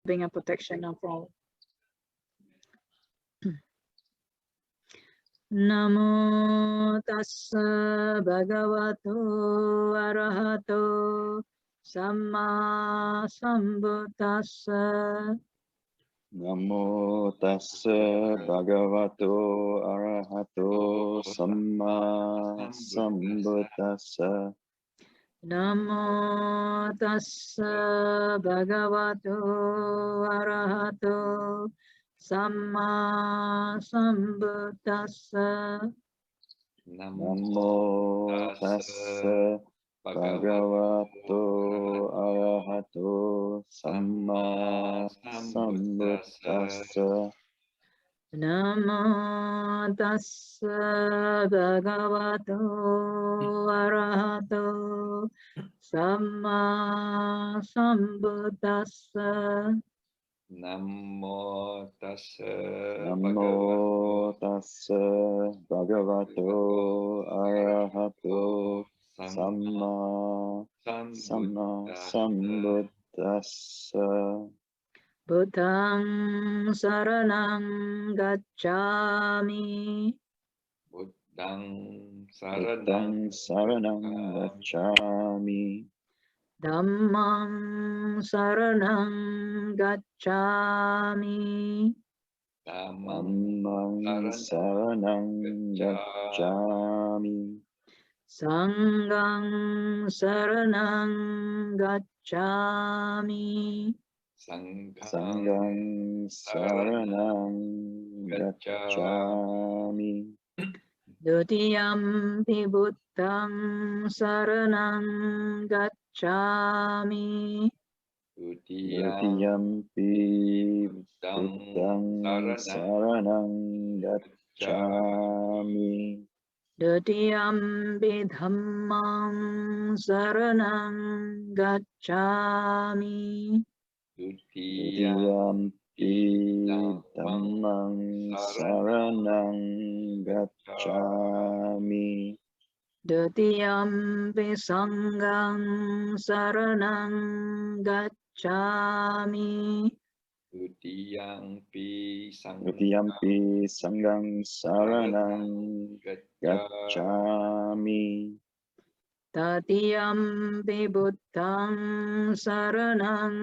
being a protection of all. Namo tassa bhagavato arahato samma sambuddhassa. Namo tassa bhagavato arahato samma sambuddhassa. Namo tassa bhagavato arahato samma sambuddhassa. Namo tassa bhagavato arahato samma sambuddhassa. Namo tassa bhagavato arahato samma sambuddhassa. Namo tassa bhagavato arahato samma sambuddhassa. Buddhang saranang gacchami. Buddhang saranang gacchami. Dhammang saranang gacchami. Dhammang saranang gacchami. Sanghang saranang gacchami. Sanghang saranang gacchami. Dutiyampi buddhang saranang gacchami. Dutiyampi buddhang saranang gacchami. Dutiyampi dhammang saranang gacchami. Dutiyampi dhammang saranang gacchami. Dutiyampi sanghang saranang gacchami. Dutiyampi sanghang saranang gacchami. Tatiyampi buddhang saranang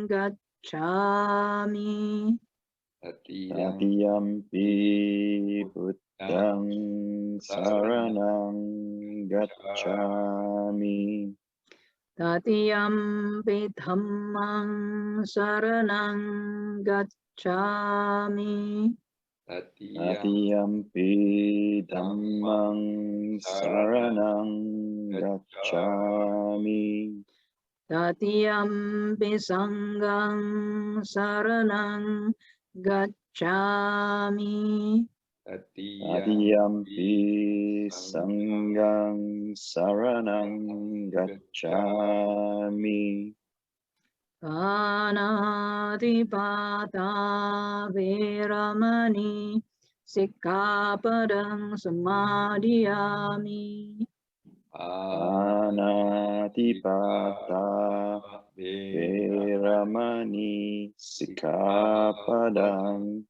gacchami. Tatiyampi buddhang saranang gacchami. Tatiyampi dhammang saranang gacchami. Tatiyampi dhammang saranang gacchami. Tatiyampi sanghang saranang gacchami. Tatiyampi sanghang saranang gacchami. Panatipata veramani sikkhapadang samadhiyami. Panatipata veramani sikkhapadang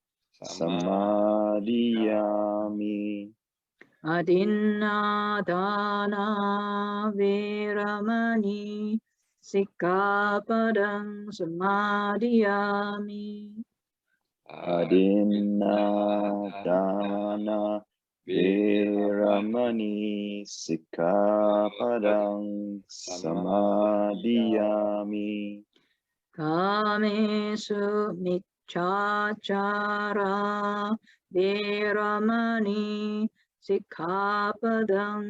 samadhiyami. Adinādana veramani sikkhapadang samadhiyami. Adinādana veramani sikkhapadang samadhiyami. Kāmesu micchāchārā veramani sikkhapadang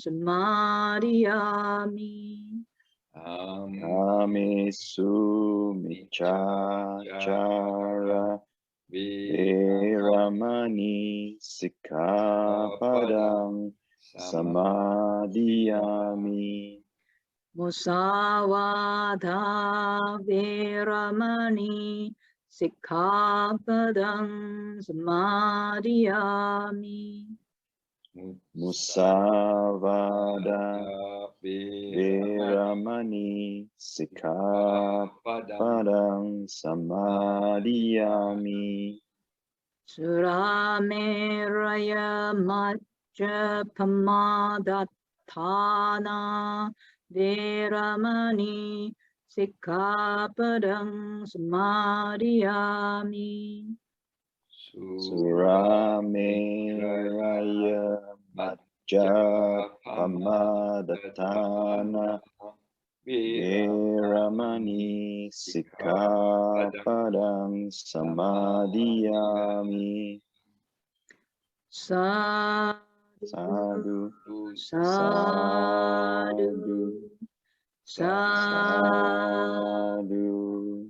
samadhiyami. Kāmesu micchāchārā veramani sikkhapadang samadhiyami. Musāvādā veramani sikkhapadang samadhiyami. Musavada Veramani Sikkhapadang Samadhiyami. Surameraya Majjapamadatthana Veramani Sikkhapadang Samadhiyami. Surameraya Majjapamadatthana Veramani Sikkhapadang Samadhiyami. Sadhu, Sadhu, sadhu. sadhu.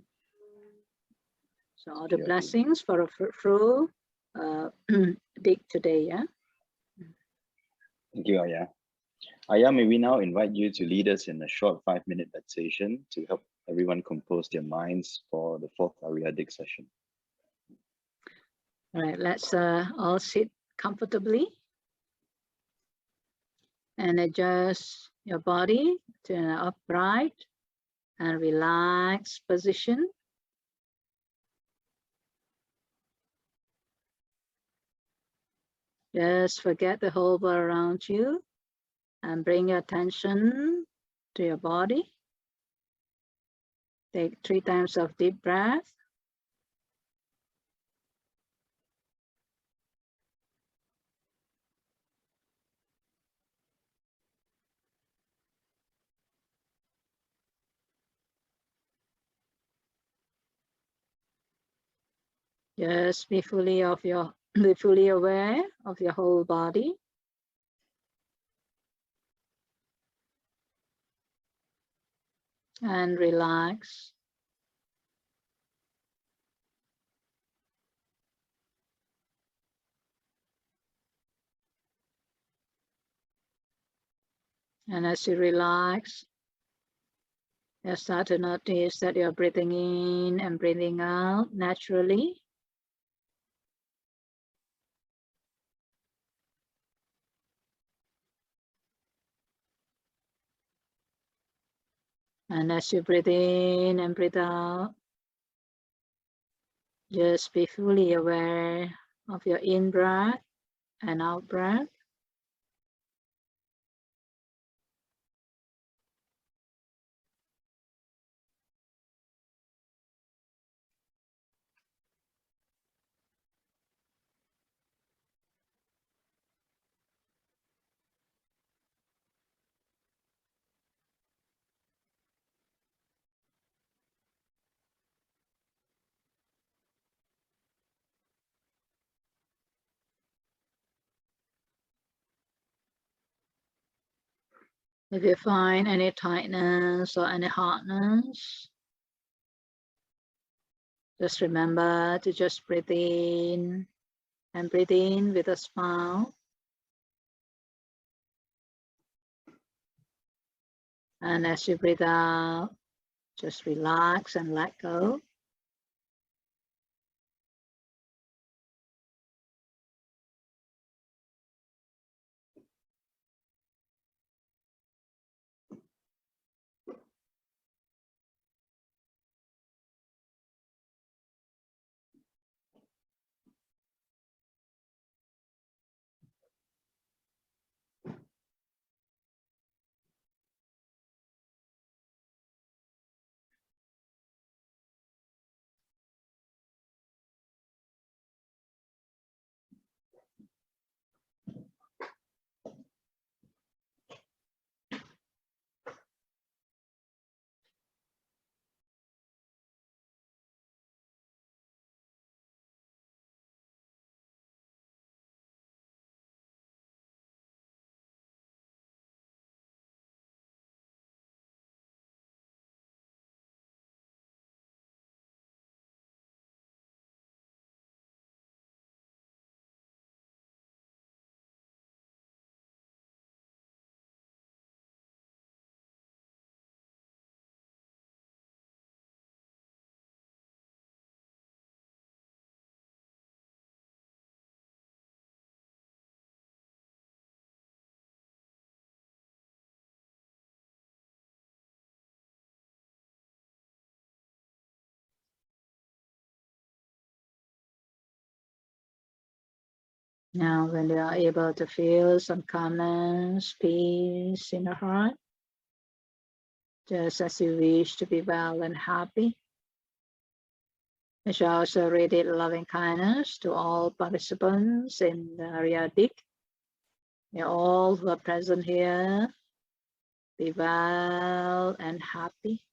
So all the blessings for a fruitful dig today, yeah? Thank you, Ariya. Ariya, may we now invite you to lead us in a short 5-minute meditation to help everyone compose their minds for the 4th Ariya DIG session. All right, let's all sit comfortably and adjust your body to an upright and relaxed position. Just forget the whole world around you and bring your attention to your body. Take 3 times of deep breath. Just be fully aware of your whole body. And relax. And as you relax, you start to notice that you're breathing in and breathing out naturally. And as you breathe in and breathe out, just be fully aware of your in-breath and out-breath. If you find any tightness or any hardness, just remember to just breathe in and breathe in with a smile. And as you breathe out, just relax and let go. Now, when you are able to feel some calmness, peace in the heart, just as you wish to be well and happy, I shall also radiate loving kindness to all participants in the Ariya DIG. May all who are present here be well and happy.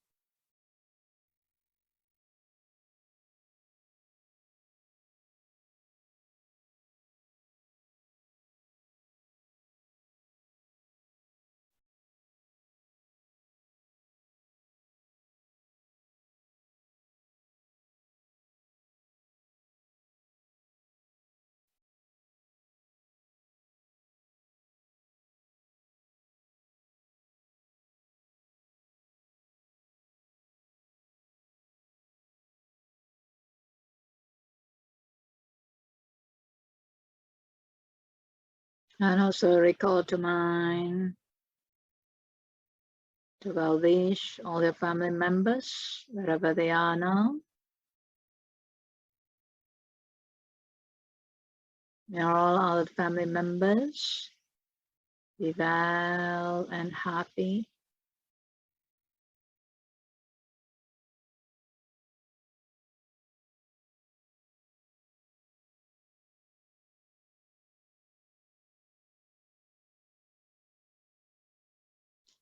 And also recall to mind to well wish all your family members, wherever they are now. May all our family members be well and happy.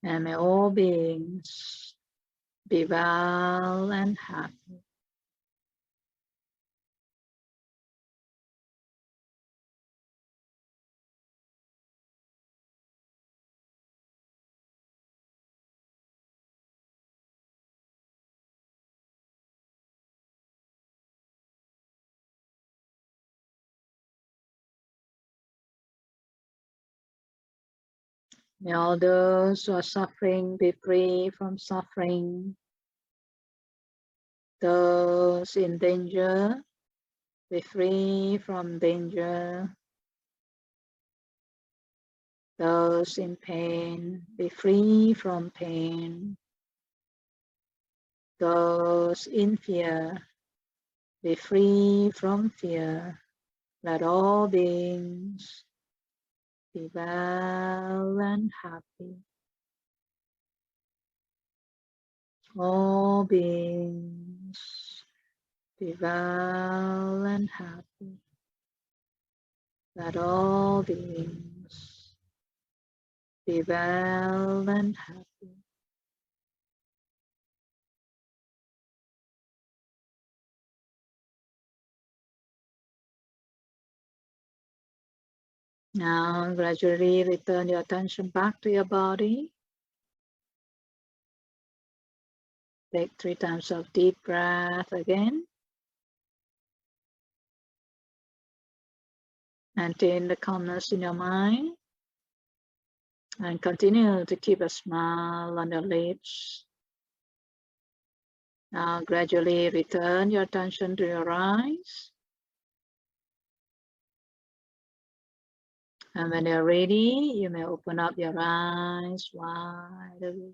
And may all beings be well and happy. May all those who are suffering be free from suffering. Those in danger be free from danger. Those in pain be free from pain. Those in fear be free from fear. Let all beings be well and happy. All beings be well and happy. Let all beings be well and happy. Now gradually return your attention back to your body. Take 3 times of deep breath again. Maintain the calmness in your mind. And continue to keep a smile on your lips. Now gradually return your attention to your eyes. And when you're ready, you may open up your eyes wide open.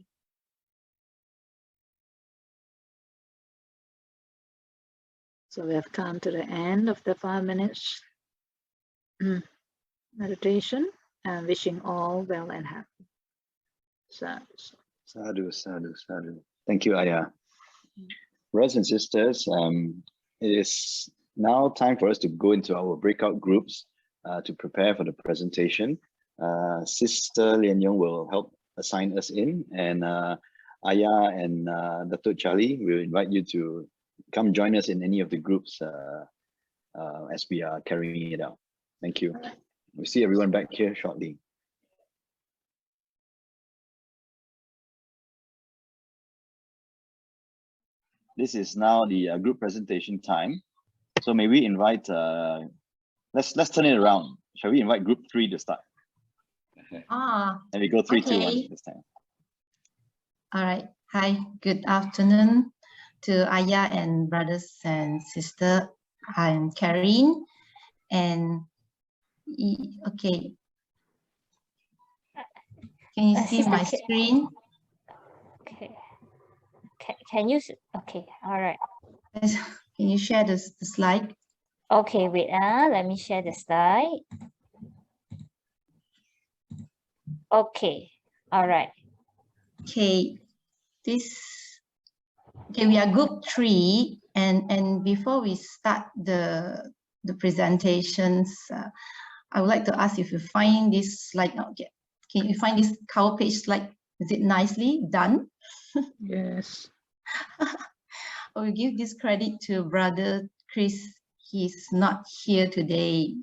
So we have come to the end of the 5 minutes meditation, and wishing all well and happy. Sadhu. Sadhu, sadhu, sadhu. Thank you, Aya. Brothers and sisters, it is now time for us to go into our breakout groups to prepare for the presentation. Sister Lian Yong will help assign us in, and Aya and Datuk Charlie will invite you to come join us in any of the groups as we are carrying it out. Thank you. We'll see everyone back here shortly. This is now the group presentation time. So may we invite, let's turn it around. Shall we invite group 3 to start? And we go 3, 2, 1 this time. All right. Hi, good afternoon to Aya and brothers and sisters. I'm Karine. And okay. Can you see my screen? Okay. Can you? Okay. All right. Can you share the slide? Okay, wait, let me share the slide. Okay, all right. Okay, we are group 3, and before we start the presentations, I would like to ask if you find this slide now. Can you find this cover page slide? Is it nicely done? Yes. I will give this credit to Brother Chris. He's not here today,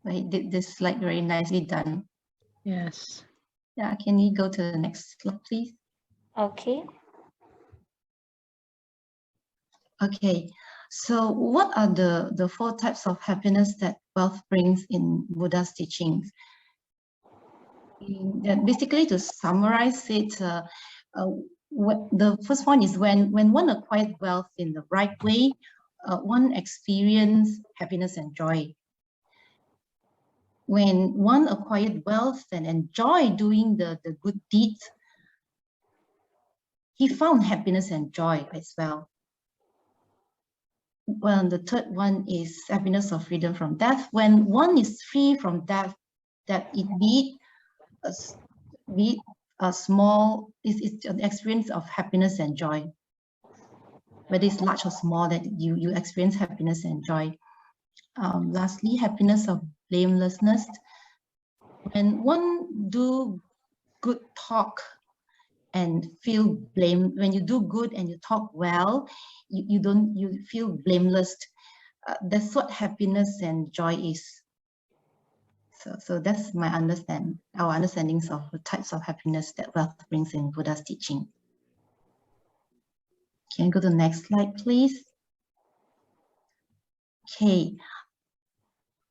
but he did this slide very nicely done. Yes. Yeah, can you go to the next slide, please? Okay. Okay, so what are the 4 types of happiness that wealth brings in Buddha's teachings? Basically, to summarize it, the first one is when one acquired wealth in the right way, one experiences happiness and joy. When one acquired wealth and enjoy doing the good deeds, he found happiness and joy as well. Well, the third one is happiness of freedom from death. When one is free from death, that it be a small, it's an experience of happiness and joy. Whether it's large or small, that you experience happiness and joy. Lastly, happiness of blamelessness. When one do good talk and feel blame, when you do good and you talk well, you feel blameless. That's what happiness and joy is. So that's my our understandings of the types of happiness that wealth brings in Buddha's teaching. Can you go to the next slide, please? Okay.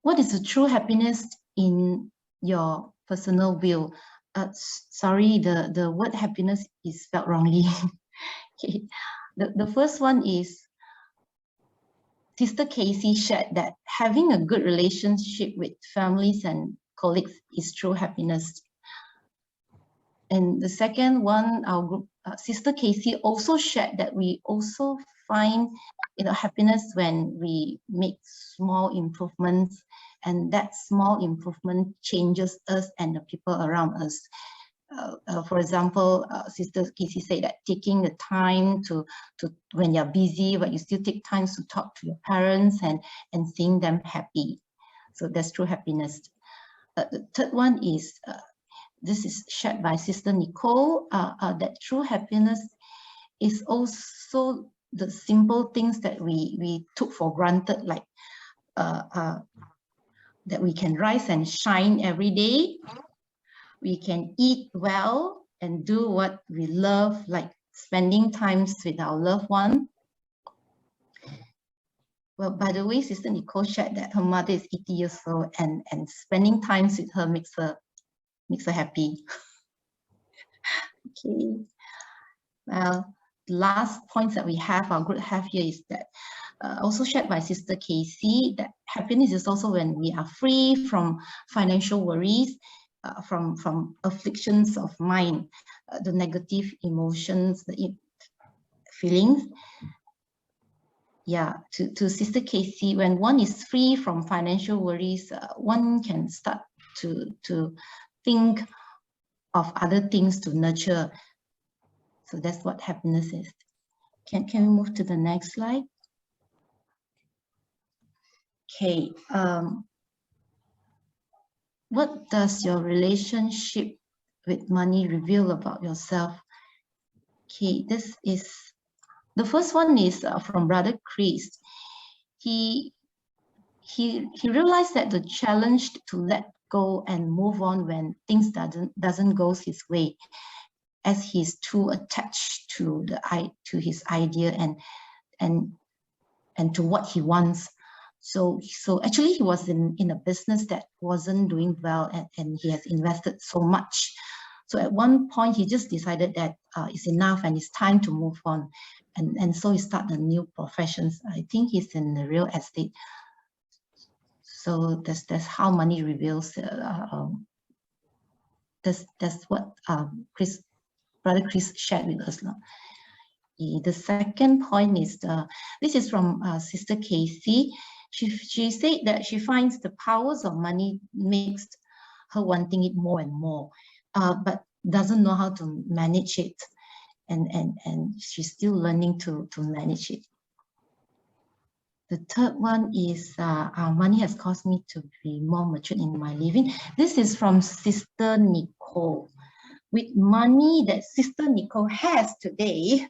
What is the true happiness in your personal view? Sorry, the word happiness is spelled wrongly. Okay. The first one is Sister Casey shared that having a good relationship with families and colleagues is true happiness. And the second one, our group, Sister Casey also shared that we also find happiness when we make small improvements, and that small improvement changes us and the people around us. For example, Sister Casey said that taking the time to when you're busy, but you still take time to talk to your parents and seeing them happy. So that's true happiness. The third one is, this is shared by Sister Nicole, that true happiness is also the simple things that we took for granted, like that we can rise and shine every day. We can eat well and do what we love, like spending time with our loved one. Well, by the way, Sister Nicole shared that her mother is 80 years old and spending time with her makes her happy. Okay. Well, the last points that we have, our group have here, is that also shared by Sister Casey, that happiness is also when we are free from financial worries, from afflictions of mind, the negative emotions, the feelings. Yeah, to Sister Casey, when one is free from financial worries, one can start to think of other things to nurture. So that's what happiness is. Can we move to the next slide? Okay. What does your relationship with money reveal about yourself? Okay, this is the first one is from Brother Chris. He realized that the challenge to let go and move on when things doesn't go his way, as he's too attached to his idea and to what he wants. So actually he was in a business that wasn't doing well, and he has invested so much. So at one point he just decided that it's enough and it's time to move on, and so he started a new profession. I think he's in the real estate. So that's how money reveals. That's what Brother Chris shared with us now. The second point is this is from Sister Casey. She said that she finds the powers of money makes her wanting it more and more, but doesn't know how to manage it. And she's still learning to manage it. The third one is money has caused me to be more mature in my living. This is from Sister Nicole. With money that Sister Nicole has today,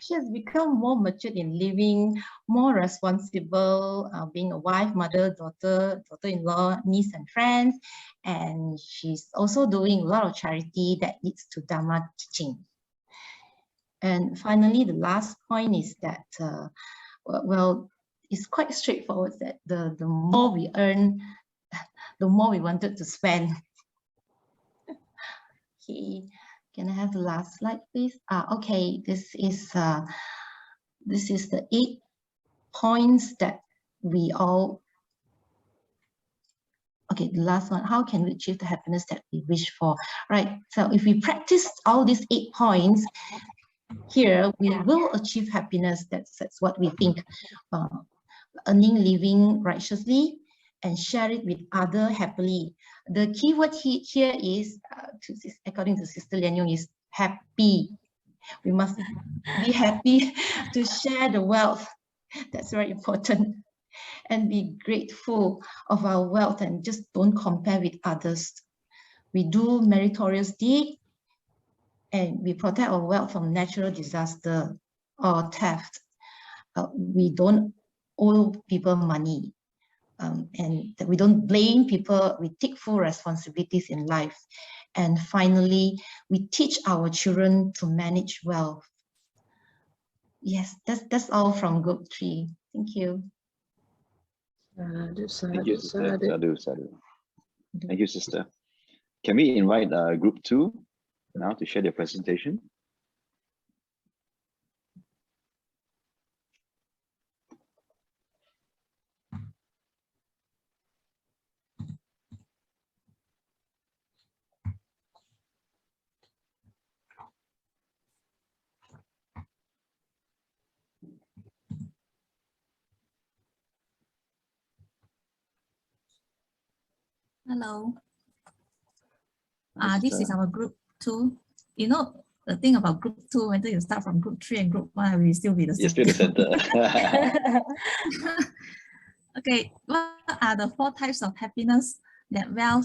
she has become more mature in living, more responsible, being a wife, mother, daughter-in-law, niece and friends. And she's also doing a lot of charity that leads to Dhamma teaching. And finally, the last point is that, well, it's quite straightforward that the more we earn, the more we wanted to spend. Okay, can I have the last slide, please? Okay, this is the 8 points that we all. Okay, the last one. How can we achieve the happiness that we wish for? Right. So if we practice all these 8 points, here we will achieve happiness. That's what we think. Earning, living righteously, and share it with others happily. The key word here is, according to Sister Lian Yung, is happy. We must be happy to share the wealth. That's very important. And be grateful of our wealth and just don't compare with others. We do meritorious deed and we protect our wealth from natural disaster or theft. We don't owe people money, and that we don't blame people. We take full responsibilities in life. And finally, we teach our children to manage wealth. Yes, that's all from group 3. Thank you. Thank you, Sister. Sadhu, sadhu. Thank you, Sister. Can we invite group 2 now to share their presentation? Hello. This is our group 2. You know, the thing about group 2, whether you start from group 3 and group 1, we will still be the same. You're still the center. Okay, what are the 4 types of happiness that well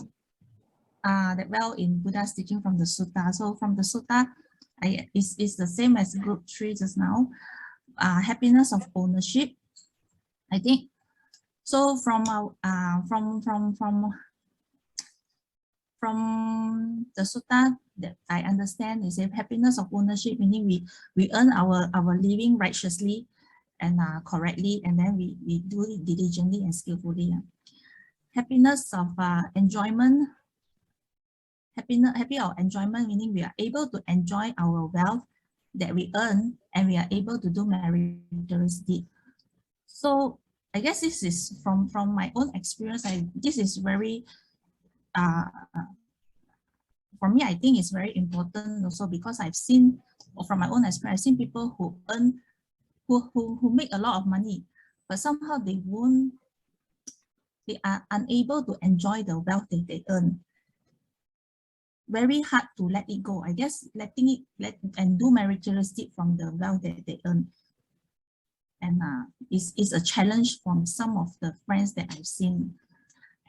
in Buddha's teaching from the sutta? So from the sutta, it's the same as group 3 just now. Happiness of ownership, I think. So from the sutta that I understand is a happiness of ownership, meaning we earn our living righteously and correctly, and then we do it diligently and skillfully. Happiness of enjoyment, happy of enjoyment, meaning we are able to enjoy our wealth that we earn and we are able to do meritorious deed. So I guess this is from my own experience. This is very for me, I think it's very important also because I've seen, or from my own experience, I've seen people who earn, who make a lot of money, but somehow they are unable to enjoy the wealth that they earn. Very hard to let it go. I guess letting it and do meritorious deed from the wealth that they earn. And it's a challenge from some of the friends that I've seen.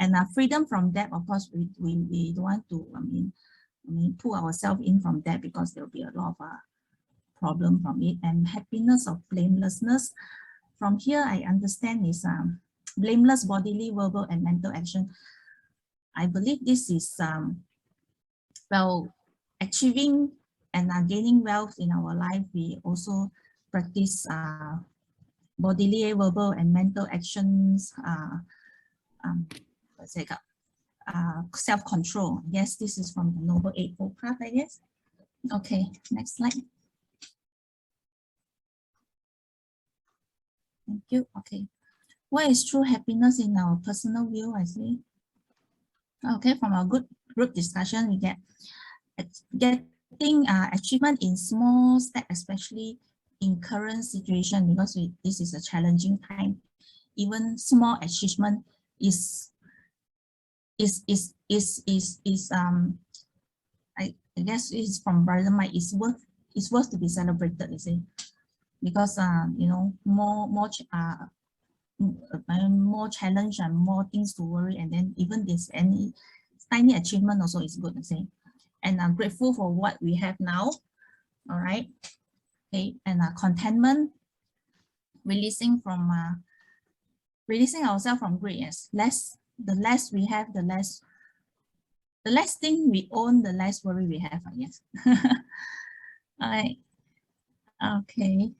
And freedom from debt, of course, we don't want to, I mean, pull ourselves in from that because there will be a lot of problem from it. And happiness of blamelessness. From here, I understand is blameless bodily, verbal, and mental action. I believe this is, well, achieving and gaining wealth in our life. We also practice bodily, verbal, and mental actions. Self-control. Yes, this is from the Noble Eightfold Path, I guess. Okay, next slide. Thank you. Okay, what is true happiness in our personal view? I see. Okay, from our good group discussion, we get getting achievement in small steps, especially in current situation, because this is a challenging time. even small achievement is I guess it's from Brother Mike, it's worth to be celebrated, you see, because you know, more challenge and more things to worry, and then even this any tiny achievement also is good, you see. And I'm grateful for what we have now. All right, okay, and contentment, releasing ourselves from greed. Yes, the less we have, the less thing we own, the less worry we have, I guess. All right. Okay.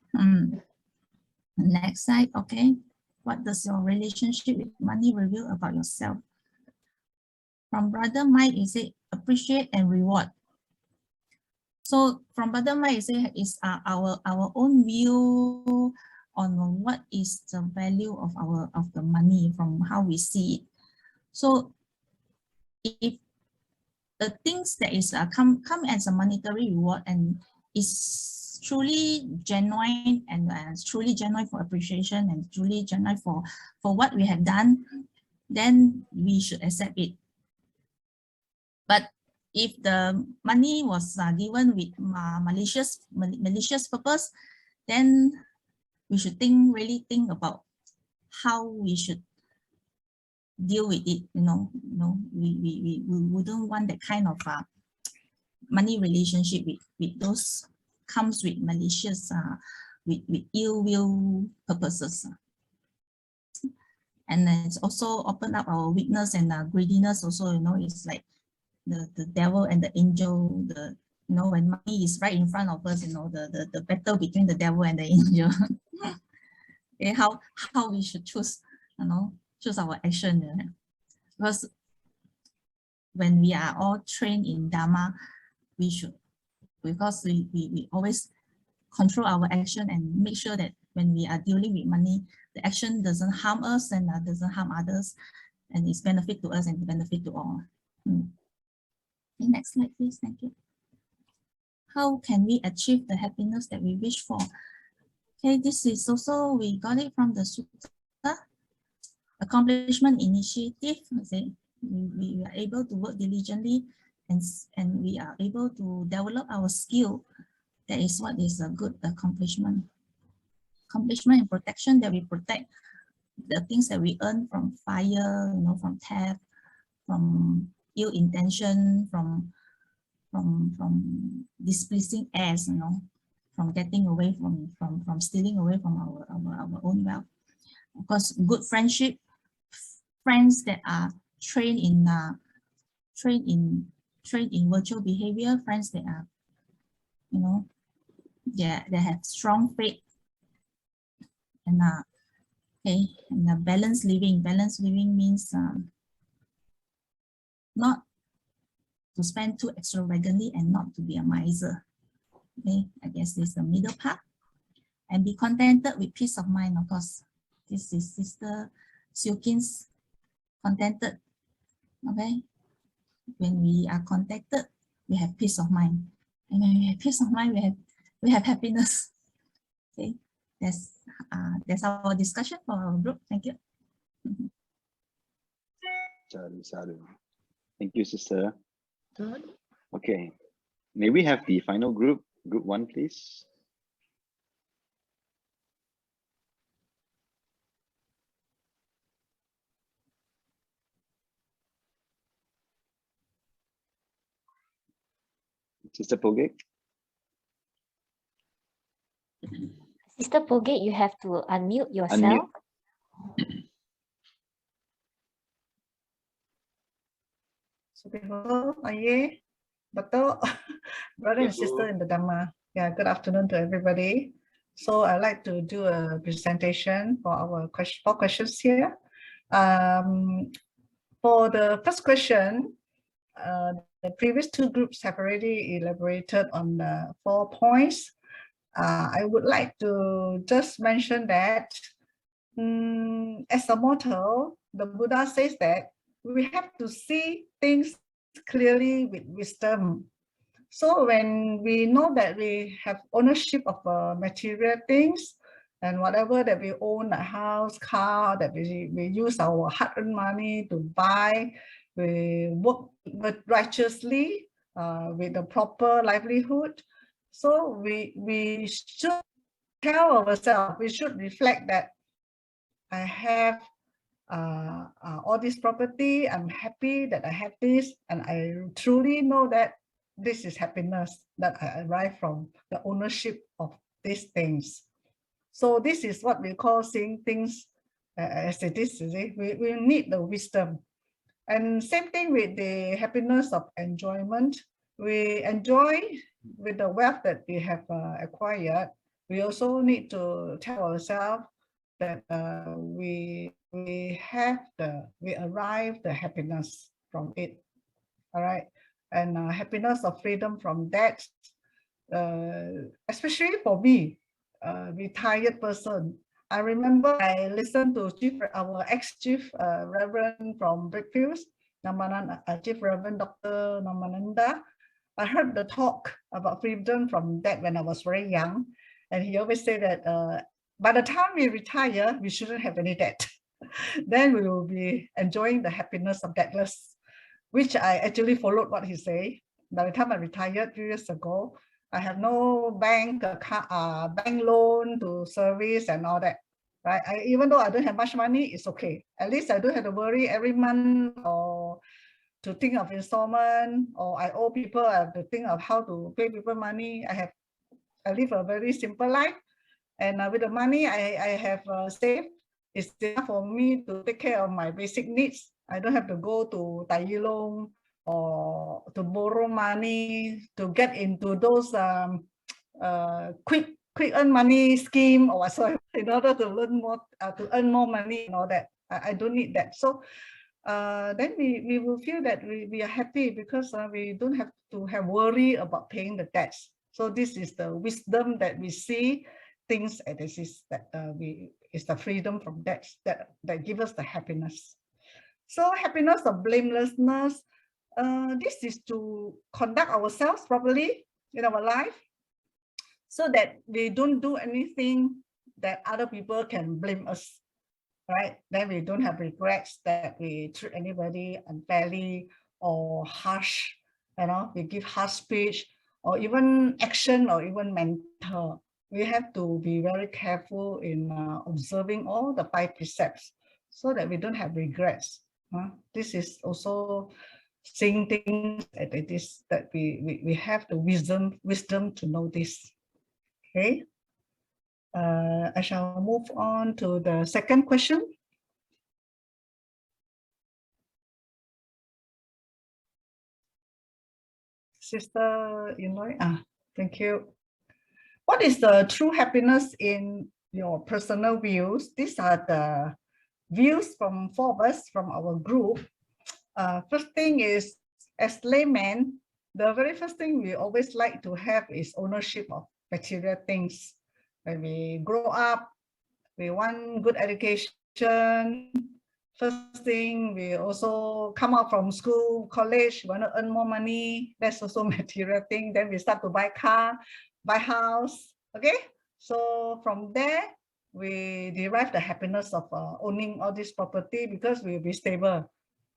Next slide. Okay. What does your relationship with money reveal about yourself? From Brother Mike, he said, appreciate and reward. So from Brother Mike, he said, is our own view on what is the value of the money from how we see it. So if the things that is come as a monetary reward and is truly genuine and truly genuine for appreciation and truly genuine for what we have done, then we should accept it. But if the money was given with malicious purpose, then we should really think about how we should deal with it. We wouldn't want that kind of money relationship with those comes with malicious, with ill will purposes. And then it's also opened up our weakness and greediness also, it's like the devil and the angel, when money is right in front of us, the battle between the devil and the angel. Okay, how we should choose, choose our action. Because when we are all trained in Dhamma, we should, because we always control our action and make sure that when we are dealing with money, the action doesn't harm us and doesn't harm others, and it's benefit to us and benefit to all. Okay, next slide, please. Thank you. How can we achieve the happiness that we wish for? Okay, this is also, we got it from the Sutta, accomplishment initiative. We are able to work diligently and we are able to develop our skill. That is what is a good accomplishment. Accomplishment and protection, that we protect the things that we earn from fire, from theft, from ill intention, from displeasing acts, from getting away from stealing away from our own wealth. Of course, good friendship, friends that are trained in virtual behavior, friends that are, they have strong faith, and okay, and balanced living. Balanced living means not to spend too extravagantly and not to be a miser. Okay, I guess this is the middle part. And be contented with peace of mind, of course. This is Sister Silkin's contented. Okay, when we are contented, we have peace of mind. And when we have peace of mind, we have happiness. Okay, that's our discussion for our group. Thank you. Sadhu. Thank you, Sister. Okay, may we have the final group, group 1, please? Sister Pogek? Sister Pogek, you have to unmute yourself. Unmute. Aye, Datuk, brother and sister in the Dhamma. Yeah, good afternoon to everybody. So I'd like to do a presentation for our 4 questions here. For the first question, the previous 2 groups have already elaborated on 4 points. I would like to just mention that as a motto, the Buddha says that we have to see things clearly with wisdom. So when we know that we have ownership of material things, And whatever that we own, a house, car, that we use our hard-earned money to buy, we work righteously with the proper livelihood. So we should tell ourselves, we should reflect that I have all this property, I'm happy that I have this, and I truly know that this is happiness that I arrive from the ownership of these things. So this is what we call seeing things as it is. We need the wisdom. And same thing with the happiness of enjoyment. We enjoy with the wealth that we have acquired. We also need to tell ourselves that we arrive the happiness from it. All right. And happiness of freedom from debt, especially for me, retired person. I remember I listened to our ex-chief Reverend from Brickfields, Chief Reverend Dr. Namananda. I heard the talk about freedom from debt when I was very young. And he always said that by the time we retire, we shouldn't have any debt. Then we will be enjoying the happiness of debtless, which I actually followed what he said. By the time I retired 3 years ago, I have no bank loan to service and all that, right? Even though I don't have much money, it's okay. At least I don't have to worry every month or to think of installment, or I owe people, I have to think of how to pay people money. I live a very simple life, and with the money I have saved, it's enough for me to take care of my basic needs. I don't have to go to Tailong or to borrow money to get into those quick earn money scheme or whatsoever in order to learn more, to earn more money and all that. I don't need that. So then we will feel that we are happy because we don't have to have worry about paying the debts. So this is the wisdom that we see things as this is, that is the freedom from debts that give us the happiness. So happiness of blamelessness, this is to conduct ourselves properly in our life so that we don't do anything that other people can blame us, right? Then we don't have regrets that we treat anybody unfairly or harsh, we give harsh speech or even action or even mental. We have to be very careful in observing all the 5 precepts so that we don't have regrets. This is also seeing things that it is that we have the wisdom to know this. Okay. I shall move on to the second question. Sister Inloy, thank you. What is the true happiness in your personal views? These are the views from 4 of us from our group. First thing is, as laymen, the very first thing we always like to have is ownership of material things. When we grow up, we want good education. First thing, we also come out from school, college, want to earn more money. That's also material thing. Then we start to buy car, buy house. Okay, so from there, we derive the happiness of owning all this property because we will be stable.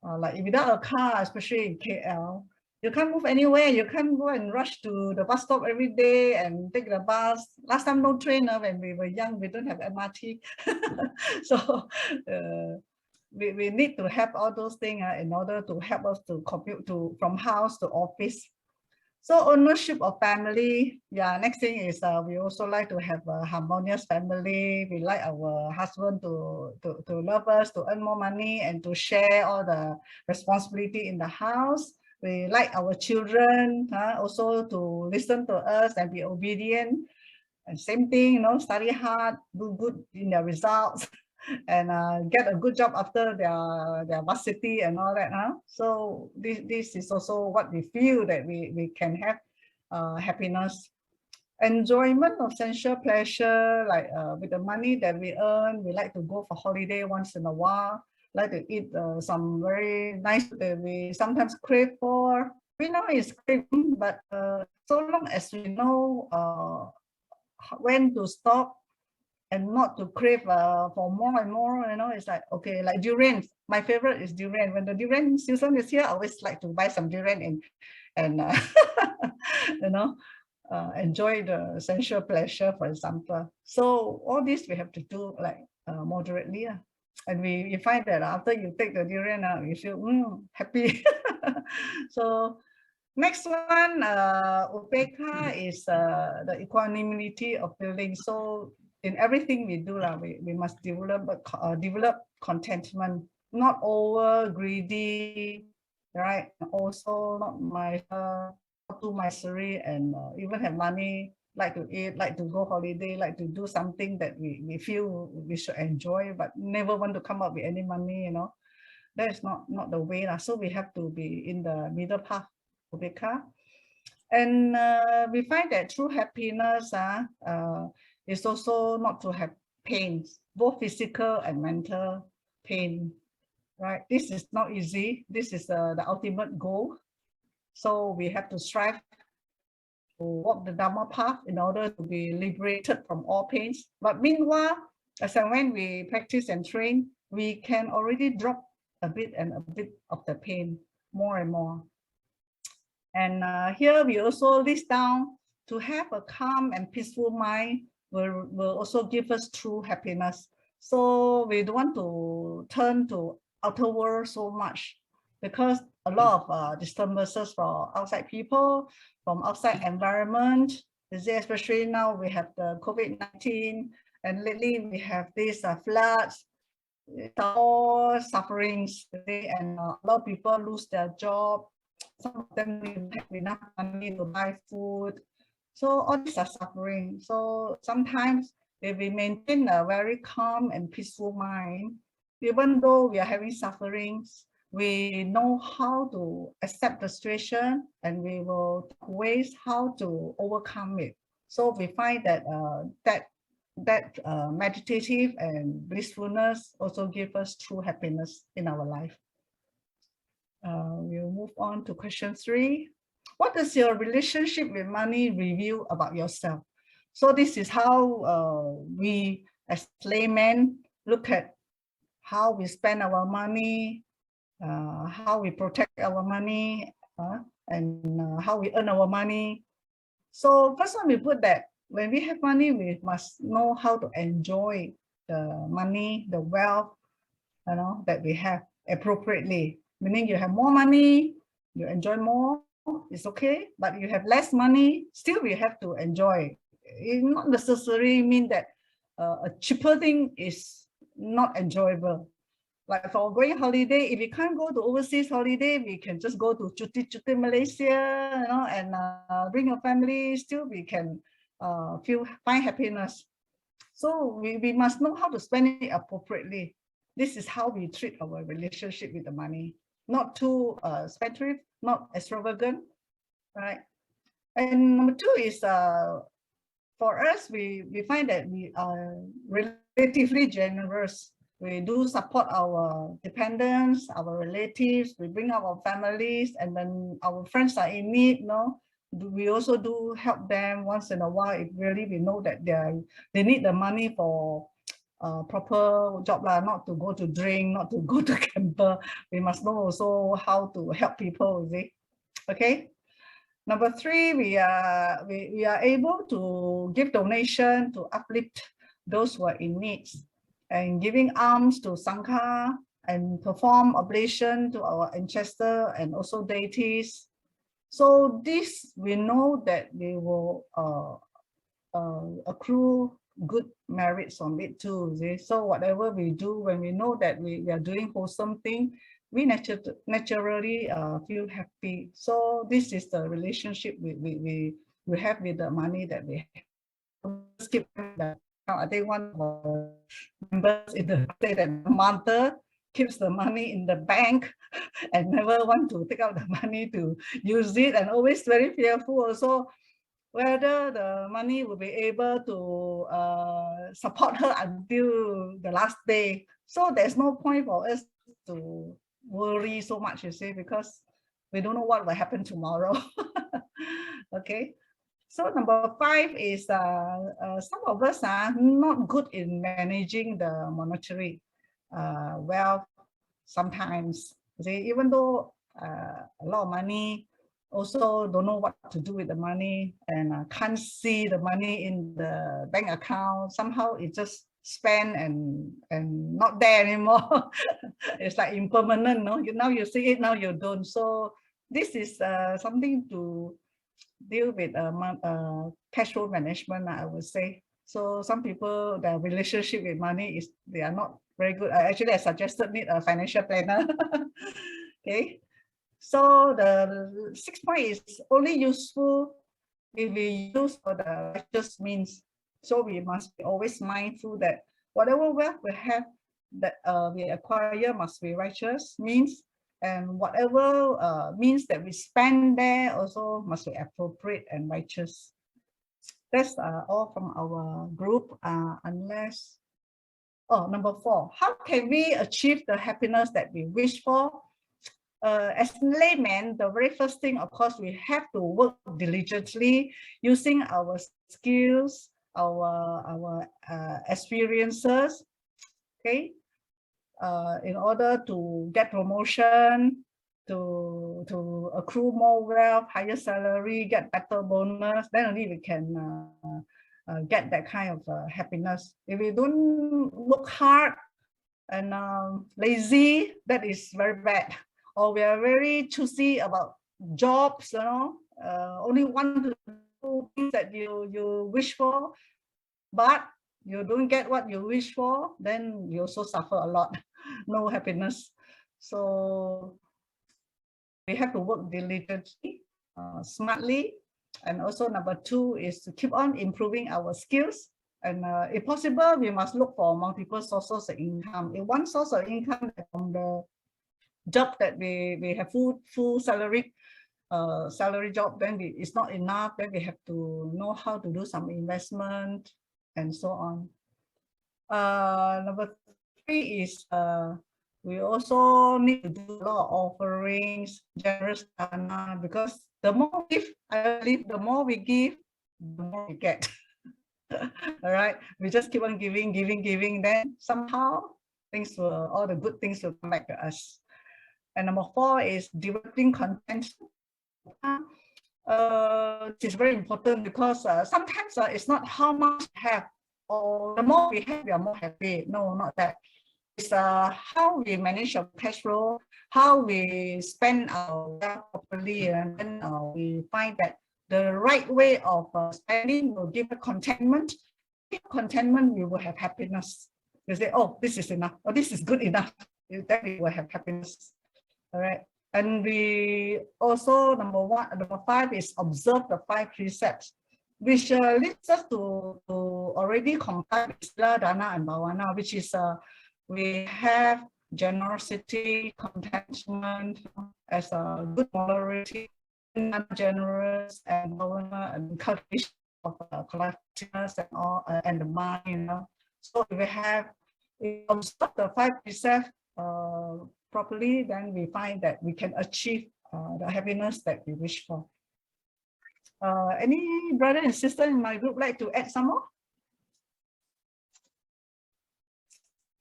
Like without a car, especially in KL, you can't move anywhere. You can't go and rush to the bus stop every day and take the bus. Last time, no train. When we were young, we don't have MRT. So we need to have all those things in order to help us to commute from house to office. So ownership of family. Yeah, next thing is we also like to have a harmonious family. We like our husband to love us, to earn more money, and to share all the responsibility in the house. We like our children also to listen to us and be obedient. And same thing, study hard, do good in their results, and get a good job after their varsity and all that. So this is also what we feel that we can have happiness. Enjoyment of sensual pleasure, like with the money that we earn, we like to go for holiday once in a while, like to eat some very nice that we sometimes crave for. We know it's craving, but so long as we know when to stop and not to crave for more and more, you know. It's like, okay, like durian. My favorite is durian. When the durian season is here, I always like to buy some durian and you know, enjoy the sensual pleasure, for example. So all this we have to do like moderately. And we find that after you take the durian, you feel happy. So next one, upeka is the equanimity of feeling. So in everything we do, we must develop contentment, not over greedy, right? Also not too misery, and even have money, like to eat, like to go holiday, like to do something that we feel we should enjoy, but never want to come up with any money, you know. That is not the way. So we have to be in the middle path, upeka. And we find that true happiness is also not to have pains, both physical and mental pain, right? This is not easy. This is the ultimate goal. So we have to strive to walk the Dhamma path in order to be liberated from all pains. But meanwhile, as and when we practice and train, we can already drop a bit of the pain, more and more. And here we also list down to have a calm and peaceful mind will also give us true happiness. So we don't want to turn to outer world so much, because a lot of disturbances from outside people, from outside environment. Especially now we have the COVID-19, and lately we have these floods, all sufferings, and a lot of people lose their job. Some of them don't have enough money to buy food. So all these are suffering. So sometimes if we maintain a very calm and peaceful mind, even though we are having sufferings, we know how to accept the situation, and we will ways how to overcome it. So we find that meditative and blissfulness also give us true happiness in our life. We'll move on to question 3. What does your relationship with money reveal about yourself? So this is how we as laymen look at how we spend our money, how we protect our money, and how we earn our money. So first one, we put that when we have money, we must know how to enjoy the money, the wealth, you know, that we have appropriately. Meaning you have more money, you enjoy more, it's okay. But you have less money, still we have to enjoy. It not necessarily mean that a cheaper thing is not enjoyable. Like for going holiday, if we can't go to overseas holiday, we can just go to Cuti Malaysia, you know, and bring your family. Still, we can find happiness. So we must know how to spend it appropriately. This is how we treat our relationship with the money. Not too spendthrift, not extravagant, right? And number 2 is for us, we find that we are relatively generous. We do support our dependents, our relatives, we bring up our families, and when our friends are in need, you know, we also do help them once in a while if really we know that they need the money for proper job, not to go to drink, not to go to gamble. We must know also how to help people, okay? Number 3, we are able to give donation to uplift those who are in need, and giving alms to Sangha, and perform oblation to our ancestor and also deities. So this, we know that we will accrue good merits on it too. So whatever we do, when we know that we are doing wholesome thing, we naturally feel happy. So this is the relationship we have with the money that we have. Skip that. I think one of our members in the say that mother keeps the money in the bank and never want to take out the money to use it, and always very fearful also whether the money will be able to support her until the last day. So there's no point for us to worry so much, you see, because we don't know what will happen tomorrow. Okay. So number 5 is some of us are not good in managing the monetary wealth. Sometimes, even though a lot of money, also don't know what to do with the money and can't see the money in the bank account. Somehow it just spent and not there anymore. It's like impermanent, no? Now you see it, now you don't. So this is something to deal with cash flow management, I would say. So some people, their relationship with money is they are not very good. Actually, I suggested need a financial planner. Okay. So the 6th point is only useful if we use for the righteous means. So we must be always mindful that whatever wealth we have that we acquire must be righteous means, and whatever means that we spend there also must be appropriate and righteous. That's all from our group, unless, number 4, how can we achieve the happiness that we wish for? As laymen, the very first thing, of course, we have to work diligently using our skills, our experiences, okay, in order to get promotion, to accrue more wealth, higher salary, get better bonus, then only we can get that kind of happiness. If we don't work hard and lazy, that is very bad. Or we are very choosy about jobs, you know, only want to do things that you wish for, but you don't get what you wish for, then you also suffer a lot, no happiness. So we have to work diligently, smartly. And also number 2 is to keep on improving our skills. And if possible, we must look for multiple sources of income. If one source of income from the job that we have full salary job, then it's not enough, then we have to know how to do some investment and so on. Number 3 is we also need to do a lot of offerings, generous dana, because the more we give, I believe the more we give, the more we get. All right, we just keep on giving, then somehow all the good things will come back to us. And number 4 is developing content. It is very important because sometimes it's not how much we have, or the more we have, we are more happy. No, not that. It's how we manage our cash flow, how we spend our wealth properly, and then we find that the right way of spending will give a contentment. With contentment, we will have happiness. You say, oh, this is enough, or this is good enough. Then we will have happiness. All right. And we also, number 5 is observe the 5 precepts, which leads us to already comply with Sila, Dana, and Bhavana, which is we have generosity, contentment as a good morality, generous, and Bhavana, and cultivation of collectiveness and all, and the mind, you know. So if we observe the 5 precepts properly, then we find that we can achieve the happiness that we wish for. Any brother and sister in my group like to add some more?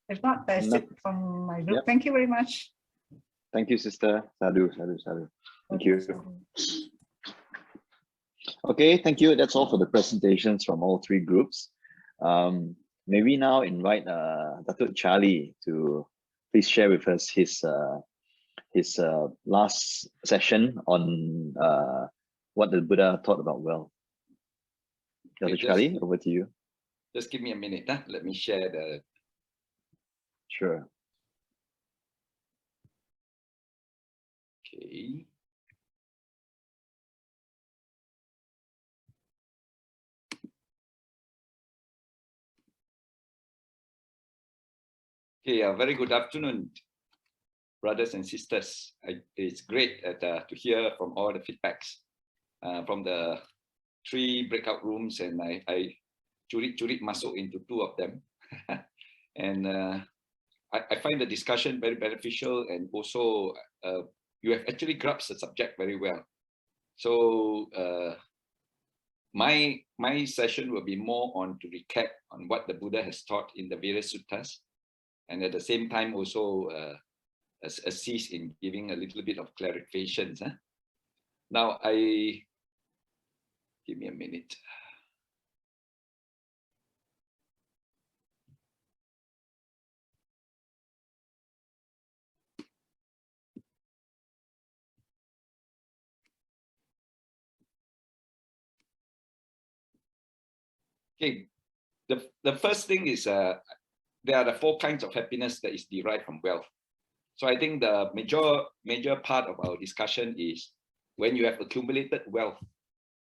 If not, that's it from my group. Yep. Thank you very much. Thank you, sister. Sadhu, sadhu, sadhu. Thank you. Okay, thank you. That's all for the presentations from all 3 groups. May we now invite Datuk Charlie to please share with us his last session on what the Buddha taught about wealth. Dr. Charlie, over to you. Just give me a minute. Let me share the. Sure. Okay. Okay, very good afternoon, brothers and sisters. It's great to hear from all the feedbacks from the 3 breakout rooms, and I curit masuk into 2 of them. And I find the discussion very beneficial, and also you have actually grasped the subject very well. So my session will be more on to recap on what the Buddha has taught in the various suttas, and at the same time also assist in giving a little bit of clarifications. Now, give me a minute. Okay, the first thing is there are the 4 kinds of happiness that is derived from wealth. So I think the major part of our discussion is when you have accumulated wealth,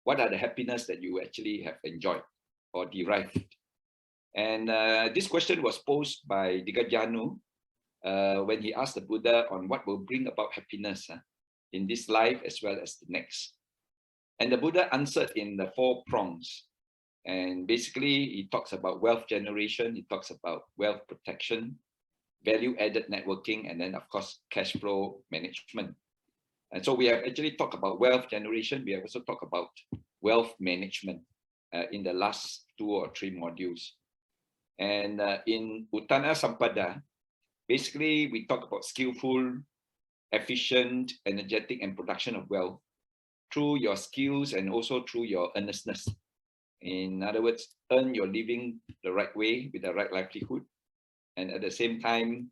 what are the happiness that you actually have enjoyed or derived? And this question was posed by D.I.G. When he asked the Buddha on what will bring about happiness in this life as well as the next. And the Buddha answered in the 4 prongs. And basically, he talks about wealth generation, he talks about wealth protection, value-added networking, and then, of course, cash flow management. And so we have actually talked about wealth generation. We have also talked about wealth management in the last 2 or 3 modules. And in Uttana Sampada, basically, we talk about skillful, efficient, energetic, and production of wealth through your skills and also through your earnestness. In other words, earn your living the right way with the right livelihood. And at the same time,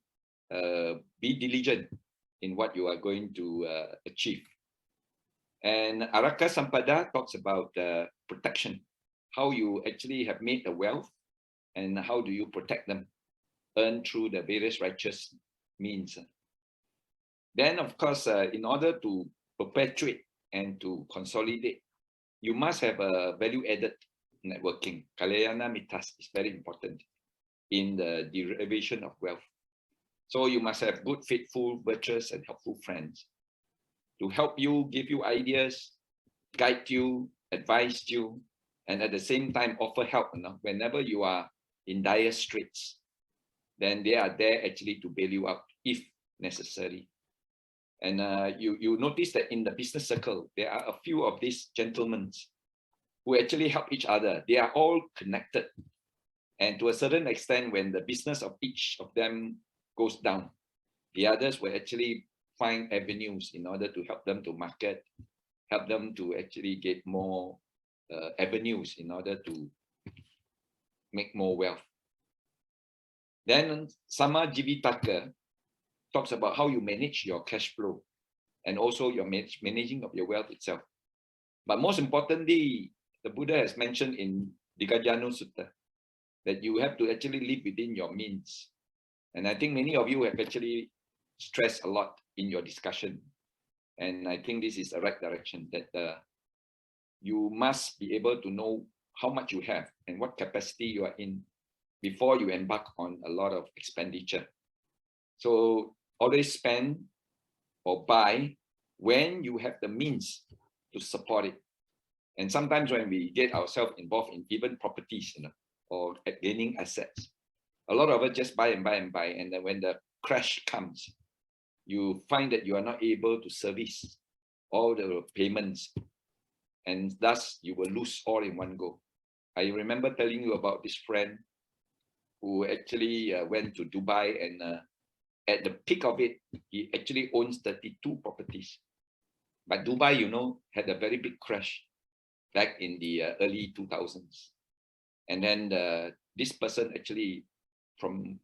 be diligent in what you are going to achieve. And Araka Sampada talks about protection, how you actually have made the wealth and how do you protect them, earn through the various righteous means. Then, of course, in order to perpetuate and to consolidate, you must have a value-added networking. Kalyana mitas is very important in the derivation of wealth. So you must have good, faithful, virtuous, and helpful friends to help you, give you ideas, guide you, advise you, and at the same time offer help. Whenever you are in dire straits, then they are there actually to bail you out if necessary. And you notice that in the business circle, there are a few of these gentlemen who actually help each other. They are all connected. And to a certain extent, when the business of each of them goes down, the others will actually find avenues in order to help them to market, help them to actually get more avenues in order to make more wealth. Then Sama Jivitaka talks about how you manage your cash flow and also your managing of your wealth itself. But most importantly, the Buddha has mentioned in Digajanu Sutta that you have to actually live within your means. And I think many of you have actually stressed a lot in your discussion. And I think this is the right direction, that you must be able to know how much you have and what capacity you are in before you embark on a lot of expenditure. So always spend or buy when you have the means to support it. And sometimes when we get ourselves involved in even properties, or gaining assets, a lot of us just buy and buy and buy. And then when the crash comes, you find that you are not able to service all the payments. And thus you will lose all in one go. I remember telling you about this friend who actually went to Dubai, and at the peak of it, he actually owns 32 properties. But Dubai, had a very big crash back in the early 2000s. And then this person actually from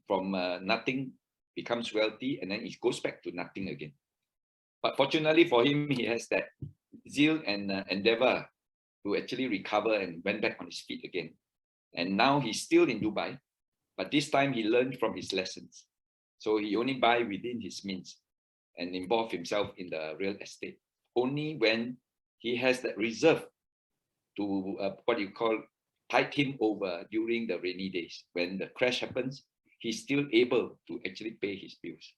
nothing becomes wealthy, and then it goes back to nothing again. But fortunately for him, he has that zeal and endeavor to actually recover and went back on his feet again. And now he's still in Dubai, but this time he learned from his lessons. So he only buy within his means and involve himself in the real estate only when he has that reserve to what you call tide him over during the rainy days. When the crash happens, he's still able to actually pay his bills.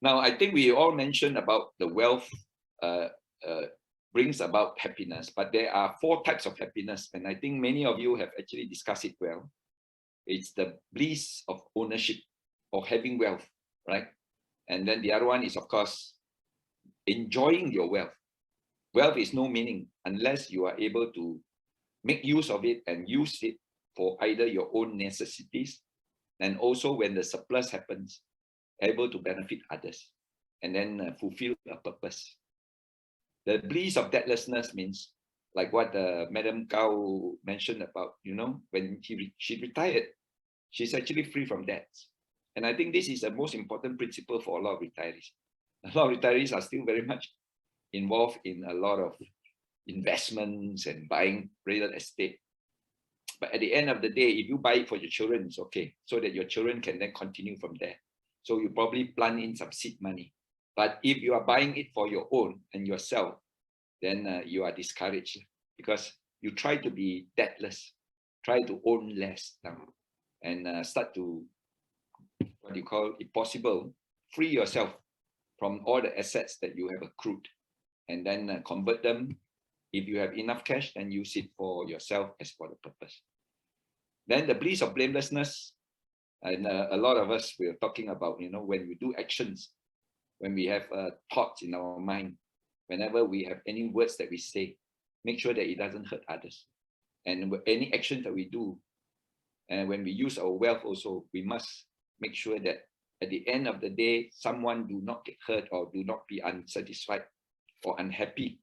Now, I think we all mentioned about the wealth brings about happiness, but there are 4 types of happiness, and I think many of you have actually discussed it well. It's the bliss of ownership or having wealth, right? And then the other one is, of course, enjoying your wealth. Wealth is no meaning unless you are able to make use of it and use it for either your own necessities, and also when the surplus happens, able to benefit others, and then fulfill a purpose. The bliss of debtlessness means, like what Madam Gao mentioned about, when she retired, she's actually free from debts. And I think this is the most important principle for a lot of retirees. A lot of retirees are still very much involved in a lot of investments and buying real estate. But at the end of the day, if you buy it for your children, it's okay, so that your children can then continue from there. So you probably plant in some seed money. But if you are buying it for your own and yourself, then you are discouraged, because you try to be debtless, try to own less now, and start to, what you call, if possible, free yourself from all the assets that you have accrued, and then convert them. If you have enough cash, then use it for yourself as for the purpose. Then the bliss of blamelessness, and a lot of us, we're talking about, when we do actions, when we have thoughts in our mind, whenever we have any words that we say, make sure that it doesn't hurt others. And any actions that we do, and when we use our wealth also, we must make sure that at the end of the day, someone do not get hurt or do not be unsatisfied or unhappy.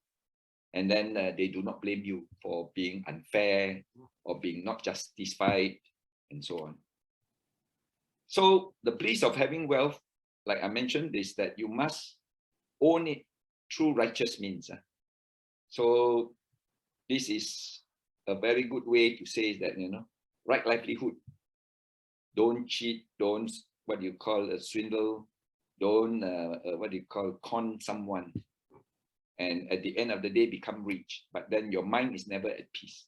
And then they do not blame you for being unfair or being not justified and so on. So the bliss of having wealth, like I mentioned, is that you must own it through righteous means. So this is a very good way to say that, right livelihood. Don't cheat, don't what you call a swindle, don't what you call con someone, and at the end of the day become rich, but then your mind is never at peace.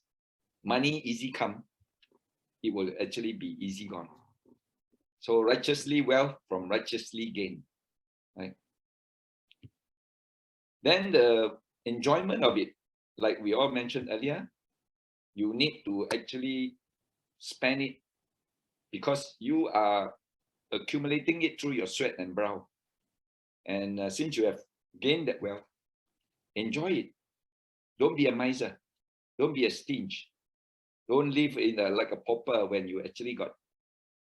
Money easy come, it will actually be easy gone. So righteously wealth from righteously gain, right? Then the enjoyment of it, like we all mentioned earlier, you need to actually spend it, because you are accumulating it through your sweat and brow. And since you have gained that wealth, enjoy it. Don't be a miser. Don't be a stingy. Don't live in like a pauper when you actually got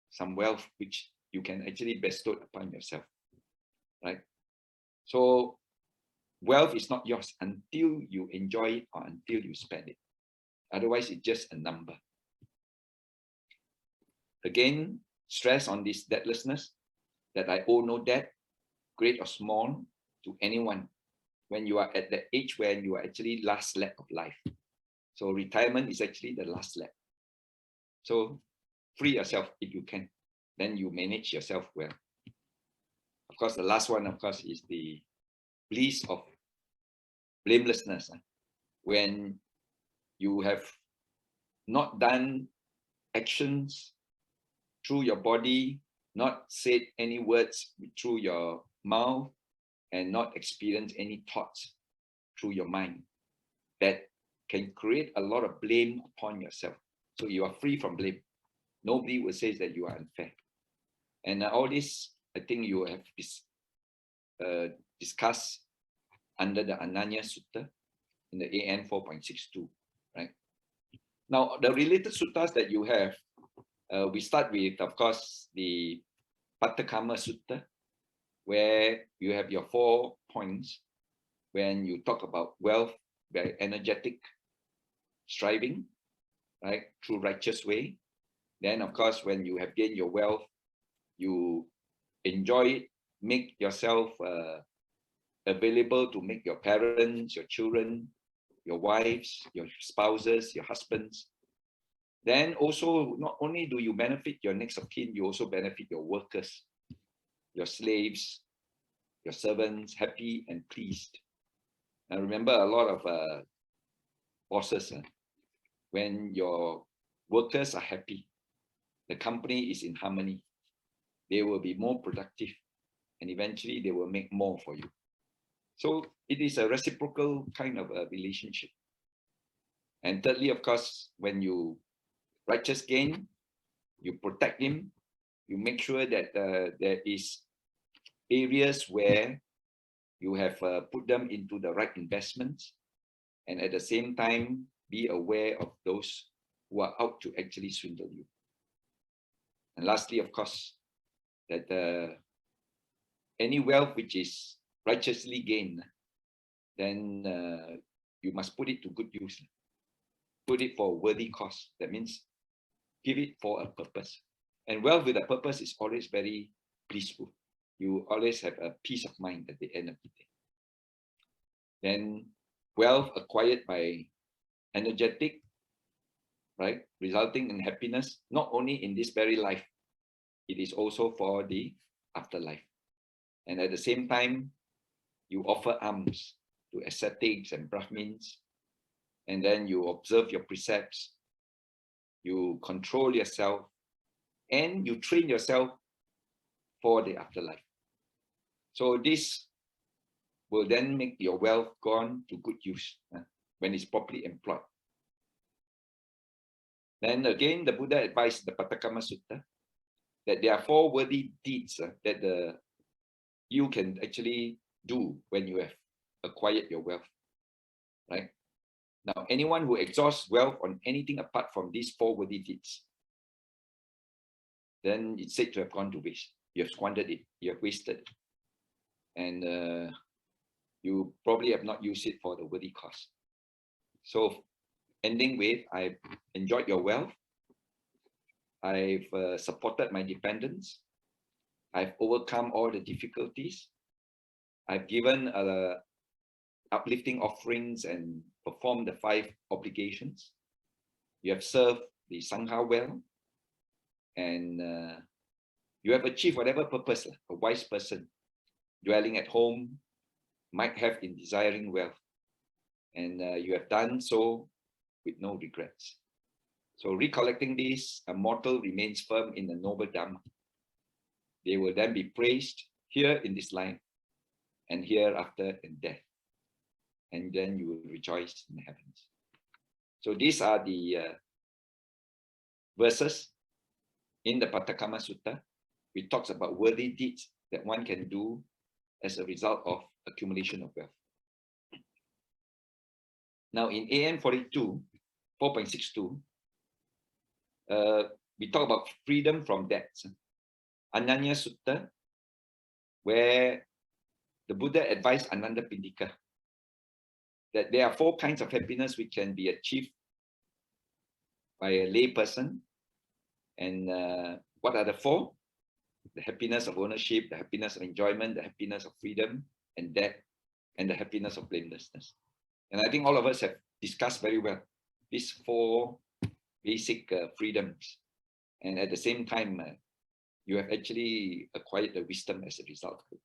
some wealth which you can actually bestow upon yourself, right? So wealth is not yours until you enjoy it or until you spend it. Otherwise, it's just a number. Again, stress on this debtlessness, that I owe no debt, great or small, to anyone, when you are at the age when you are actually last lap of life. So retirement is actually the last lap. So free yourself if you can, then you manage yourself well. Of course, the last one, of course, is the bliss of blamelessness. When you have not done actions through your body, not said any words through your mouth, and not experience any thoughts through your mind, that can create a lot of blame upon yourself. So you are free from blame. Nobody will say that you are unfair. And all this, I think you have discussed under the Ananya Sutta in the AN 4.62, right? Now, the related suttas that you have, we start with, of course, the Pattakama Sutta, where you have your 4 points when you talk about wealth, very energetic, striving, right, through righteous way. Then, of course, when you have gained your wealth, you enjoy it, make yourself available to make your parents, your children, your wives, your spouses, your husbands. Then also, not only do you benefit your next of kin, you also benefit your workers, your slaves, your servants, happy and pleased. And remember, a lot of bosses, when your workers are happy, the company is in harmony, they will be more productive, and eventually they will make more for you. So it is a reciprocal kind of a relationship. And thirdly, of course, when you righteous gain, you protect him, you make sure that there is areas where you have put them into the right investments, and at the same time, be aware of those who are out to actually swindle you. And lastly, of course, that any wealth which is righteously gained, then you must put it to good use. Put it for worthy cause. That means give it for a purpose. And wealth with a purpose is always very blissful. You always have a peace of mind at the end of the day. Then wealth acquired by energetic, right, resulting in happiness, not only in this very life, it is also for the afterlife. And at the same time, you offer alms to ascetics and Brahmins, and then you observe your precepts, you control yourself, and you train yourself for the afterlife. So this will then make your wealth gone to good use when it's properly employed. Then again, the Buddha advised the Patakama Sutta that there are 4 worthy deeds that you can actually do when you have acquired your wealth, right? Now, anyone who exhausts wealth on anything apart from these 4 worthy deeds, then it's said to have gone to waste. You have squandered it, you have wasted it. And you probably have not used it for the worthy cause. So ending with, I've enjoyed your wealth. I've supported my dependents. I've overcome all the difficulties. I've given uplifting offerings and performed the 5 obligations. You have served the Sangha well. And you have achieved whatever purpose a wise person dwelling at home might have in desiring wealth. And you have done so with no regrets. So recollecting this, a mortal remains firm in the noble Dhamma. They will then be praised here in this life and hereafter in death. And then you will rejoice in the heavens. So these are the verses in the Patakama Sutta, which talks about worthy deeds that one can do as a result of accumulation of wealth. Now in AN 42, 4.62, we talk about freedom from debts. Ananya Sutta, where the Buddha advised Ananda Pindika that there are 4 kinds of happiness which can be achieved by a lay person. And what are the 4? The happiness of ownership, the happiness of enjoyment, the happiness of freedom and death, and the happiness of blamelessness. And I think all of us have discussed very well these 4 basic freedoms. And at the same time, you have actually acquired the wisdom as a result of it.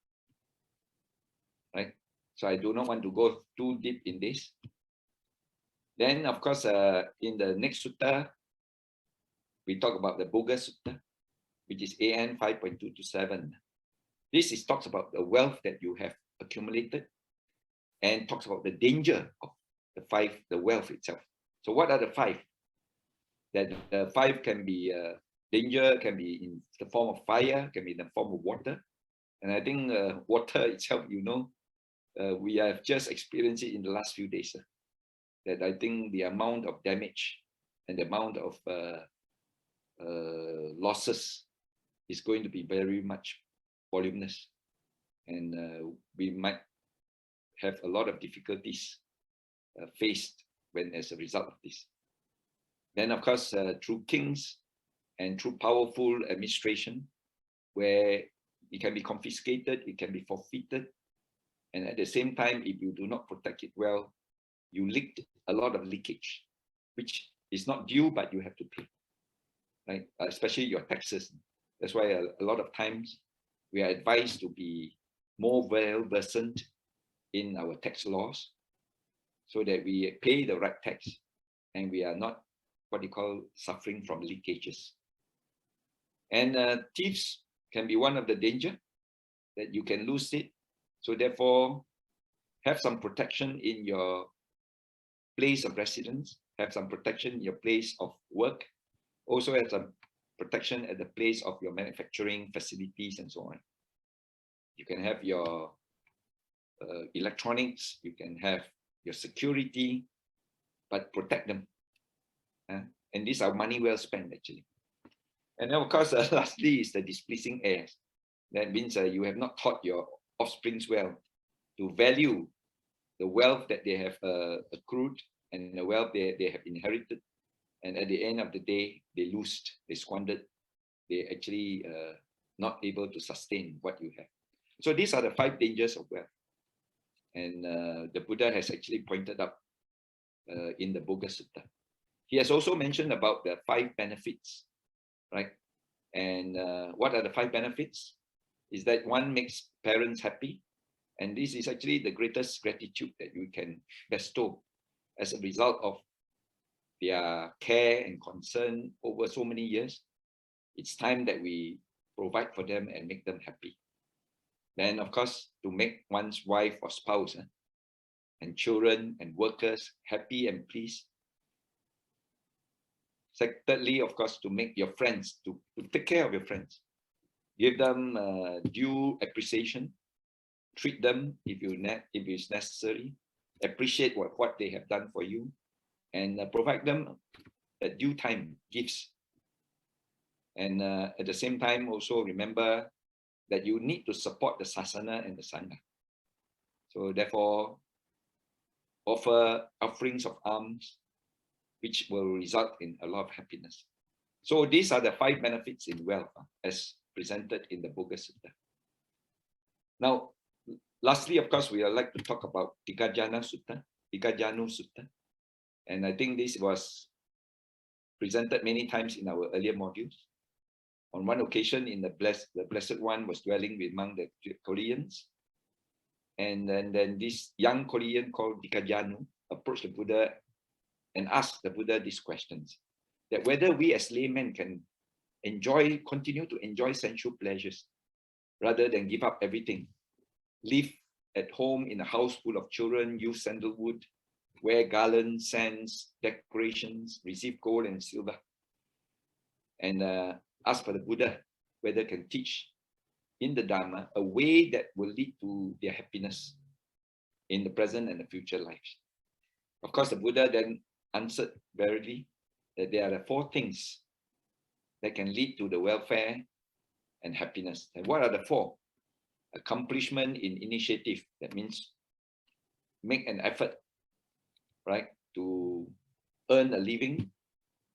Right? So I do not want to go too deep in this. Then, of course, in the next sutta, we talk about the Boga Sutta, which is AN 5.2 to 7. This talks about the wealth that you have accumulated and talks about the danger of the wealth itself. So what are the 5? That the 5 can be danger, can be in the form of fire, can be in the form of water. And I think water itself, we have just experienced it in the last few days. That I think the amount of damage and the amount of losses is going to be very much voluminous. And we might have a lot of difficulties faced as a result of this. Then, of course, through kings and through powerful administration, where it can be confiscated, it can be forfeited. And at the same time, if you do not protect it well, you leaked a lot of leakage, which is not due, but you have to pay, right? Especially your taxes. That's why a lot of times we are advised to be more well-versed in our tax laws so that we pay the right tax and we are not what you call suffering from leakages. And thieves can be one of the danger that you can lose it. So therefore, have some protection in your place of residence, have some protection in your place of work, also have some protection at the place of your manufacturing facilities and so on. You can have your electronics, you can have your security, but protect them. And these are money well spent, actually. And then, of course, lastly is the displeasing heirs. That means you have not taught your offsprings well to value the wealth that they have accrued and the wealth they have inherited. And at the end of the day, they lost, they squandered, they actually not able to sustain what you have. So these are the 5 dangers of wealth. And the Buddha has actually pointed out in the Boga Sutta. He has also mentioned about the 5 benefits, right? And what are the 5 benefits? Is that one makes parents happy. And this is actually the greatest gratitude that you can bestow as a result of their care and concern over so many years. It's time that we provide for them and make them happy. Then, of course, to make one's wife or spouse and children and workers happy and pleased. Thirdly, of course, to make your friends, to take care of your friends. Give them due appreciation. Treat them if it's necessary. Appreciate what they have done for you. And provide them at due time gifts. And at the same time, also remember that you need to support the sasana and the sangha. So therefore, offer offerings of alms, which will result in a lot of happiness. So these are the 5 benefits in wealth as presented in the Boga Sutta. Now, lastly, of course, we would like to talk about D.I.G Sutta. And I think this was presented many times in our earlier modules. On one occasion, the Blessed One was dwelling among the Koreans. And then this young Korean called D.I.G approached the Buddha and asked the Buddha these questions. That whether we as laymen can continue to enjoy sensual pleasures rather than give up everything. Live at home in a house full of children, use sandalwood, wear garlands, scents, decorations, receive gold and silver. And ask for the Buddha whether can teach in the Dhamma a way that will lead to their happiness in the present and the future lives. Of course, the Buddha then answered verily that there are 4 things that can lead to the welfare and happiness. And what are the 4? Accomplishment in initiative. That means make an effort, right, to earn a living,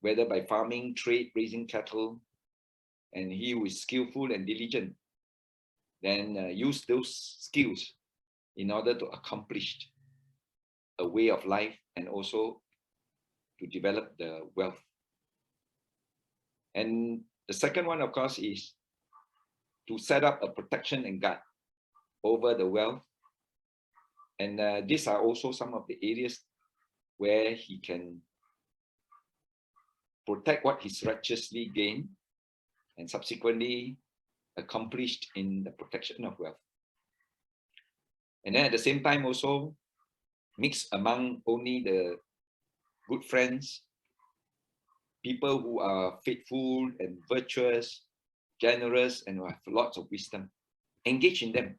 whether by farming, trade, raising cattle, and he who is skillful and diligent, then use those skills in order to accomplish a way of life and also to develop the wealth. And the second one, of course, is to set up a protection and guard over the wealth. And these are also some of the areas where he can protect what he's righteously gained and subsequently accomplished in the protection of wealth. And then at the same time also mix among only the good friends, people who are faithful and virtuous, generous, and who have lots of wisdom. Engage in them.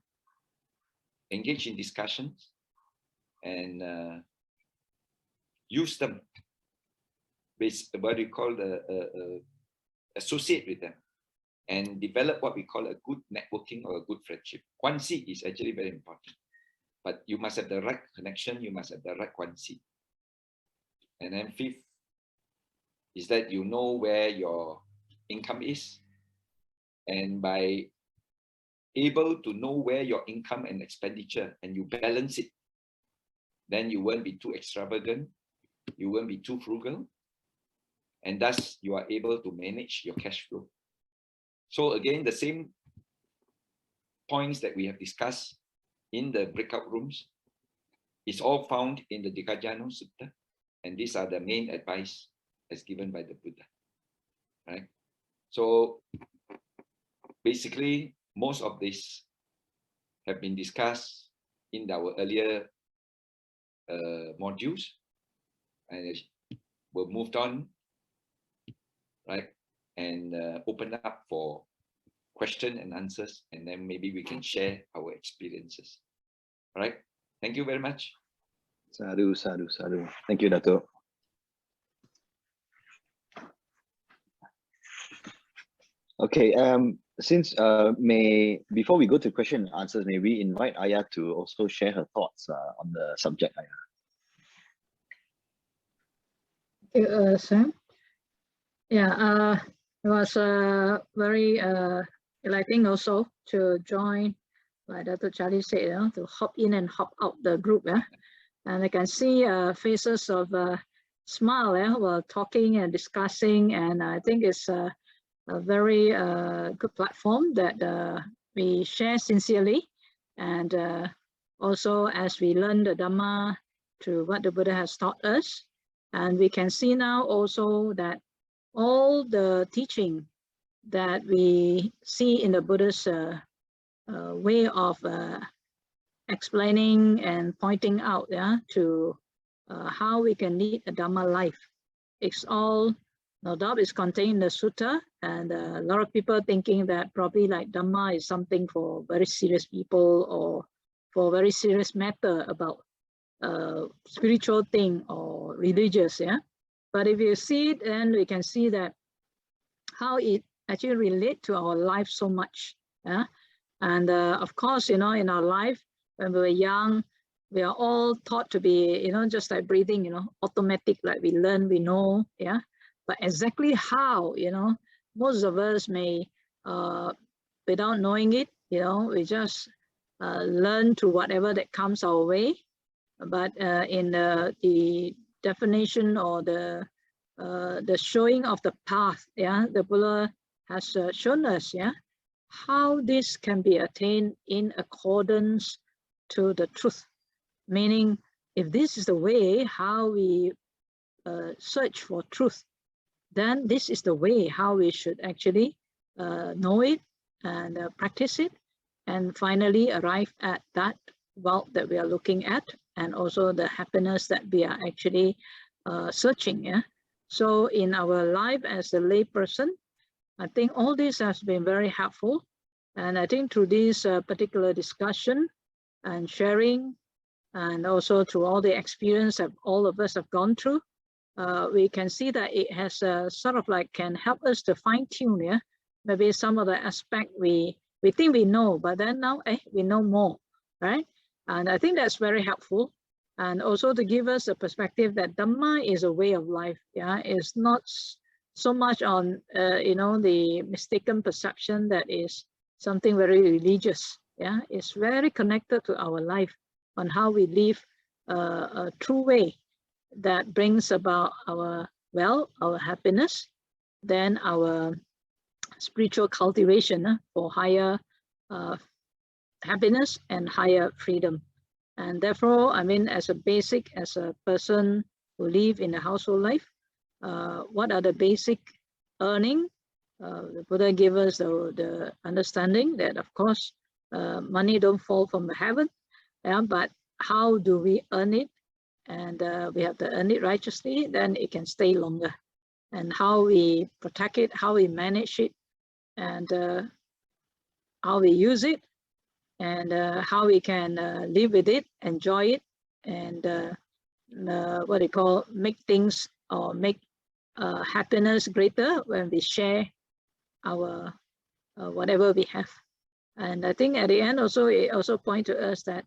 Engage in discussions and use them. What we call associate with them and develop what we call a good networking or a good friendship. Quansi is actually very important, but you must have the right connection. You must have the right quansi. And then 5th is that you know where your income is, and by able to know where your income and expenditure and you balance it, then you won't be too extravagant, you won't be too frugal, and thus you are able to manage your cash flow. So again, the same points that we have discussed in the breakout rooms is all found in the D.I.G Sutta, and these are the main advice as given by the Buddha, right? So basically, most of this have been discussed in our earlier modules, and we've moved on, right? And open up for question and answers, and then maybe we can share our experiences. All right. Thank you very much. Sadhu, sadhu, sadhu. Thank you, Datuk. Okay, since before we go to question and answers, may we invite Aya to also share her thoughts on the subject, Aya. Thank you, Sam. Yeah, it was very enlightening also to join, like Dr. Charlie said, to hop in and hop out the group. And I can see faces of smile while talking and discussing, and I think it's a very good platform that we share sincerely, and also as we learn the Dhamma through what the Buddha has taught us. And we can see now also that all the teaching that we see in the Buddha's way of explaining and pointing out to how we can lead a Dhamma life. It's all, no doubt, is contained in the sutta, and a lot of people thinking that probably like Dhamma is something for very serious people or for very serious matter about spiritual thing or religious, But if you see it, then we can see that how it actually relates to our life so much, And of course, in our life, when we were young, we are all taught to be, just like breathing, automatic, like we learn, we know, But exactly how, most of us may, without knowing it, we just learn to whatever that comes our way. But in the definition or the showing of the path, the Buddha has shown us, how this can be attained in accordance to the truth. Meaning, if this is the way how we search for truth, then this is the way how we should actually know it and practice it, and finally arrive at that wealth that we are looking at, and also the happiness that we are actually searching. So in our life as a lay person, I think all this has been very helpful, and I think through this particular discussion and sharing, and also through all the experience that all of us have gone through, we can see that it has sort of like can help us to fine-tune, maybe some of the aspect we think we know, but then now we know more, right? And I think that's very helpful, and also to give us a perspective that Dhamma is a way of life. It's not so much on the mistaken perception that is something very religious. It's very connected to our life on how we live a true way that brings about our happiness, then our spiritual cultivation for higher happiness and higher freedom. And therefore, I mean, as a person who live in a household life, what are the basic earning? The Buddha gave us the understanding that, of course, money don't fall from the heaven, but how do we earn it? And we have to earn it righteously, then it can stay longer. And how we protect it, how we manage it, and how we use it, and how we can live with it, enjoy it, and what they call make things or make happiness greater when we share our whatever we have. And I think at the end also, it also points to us that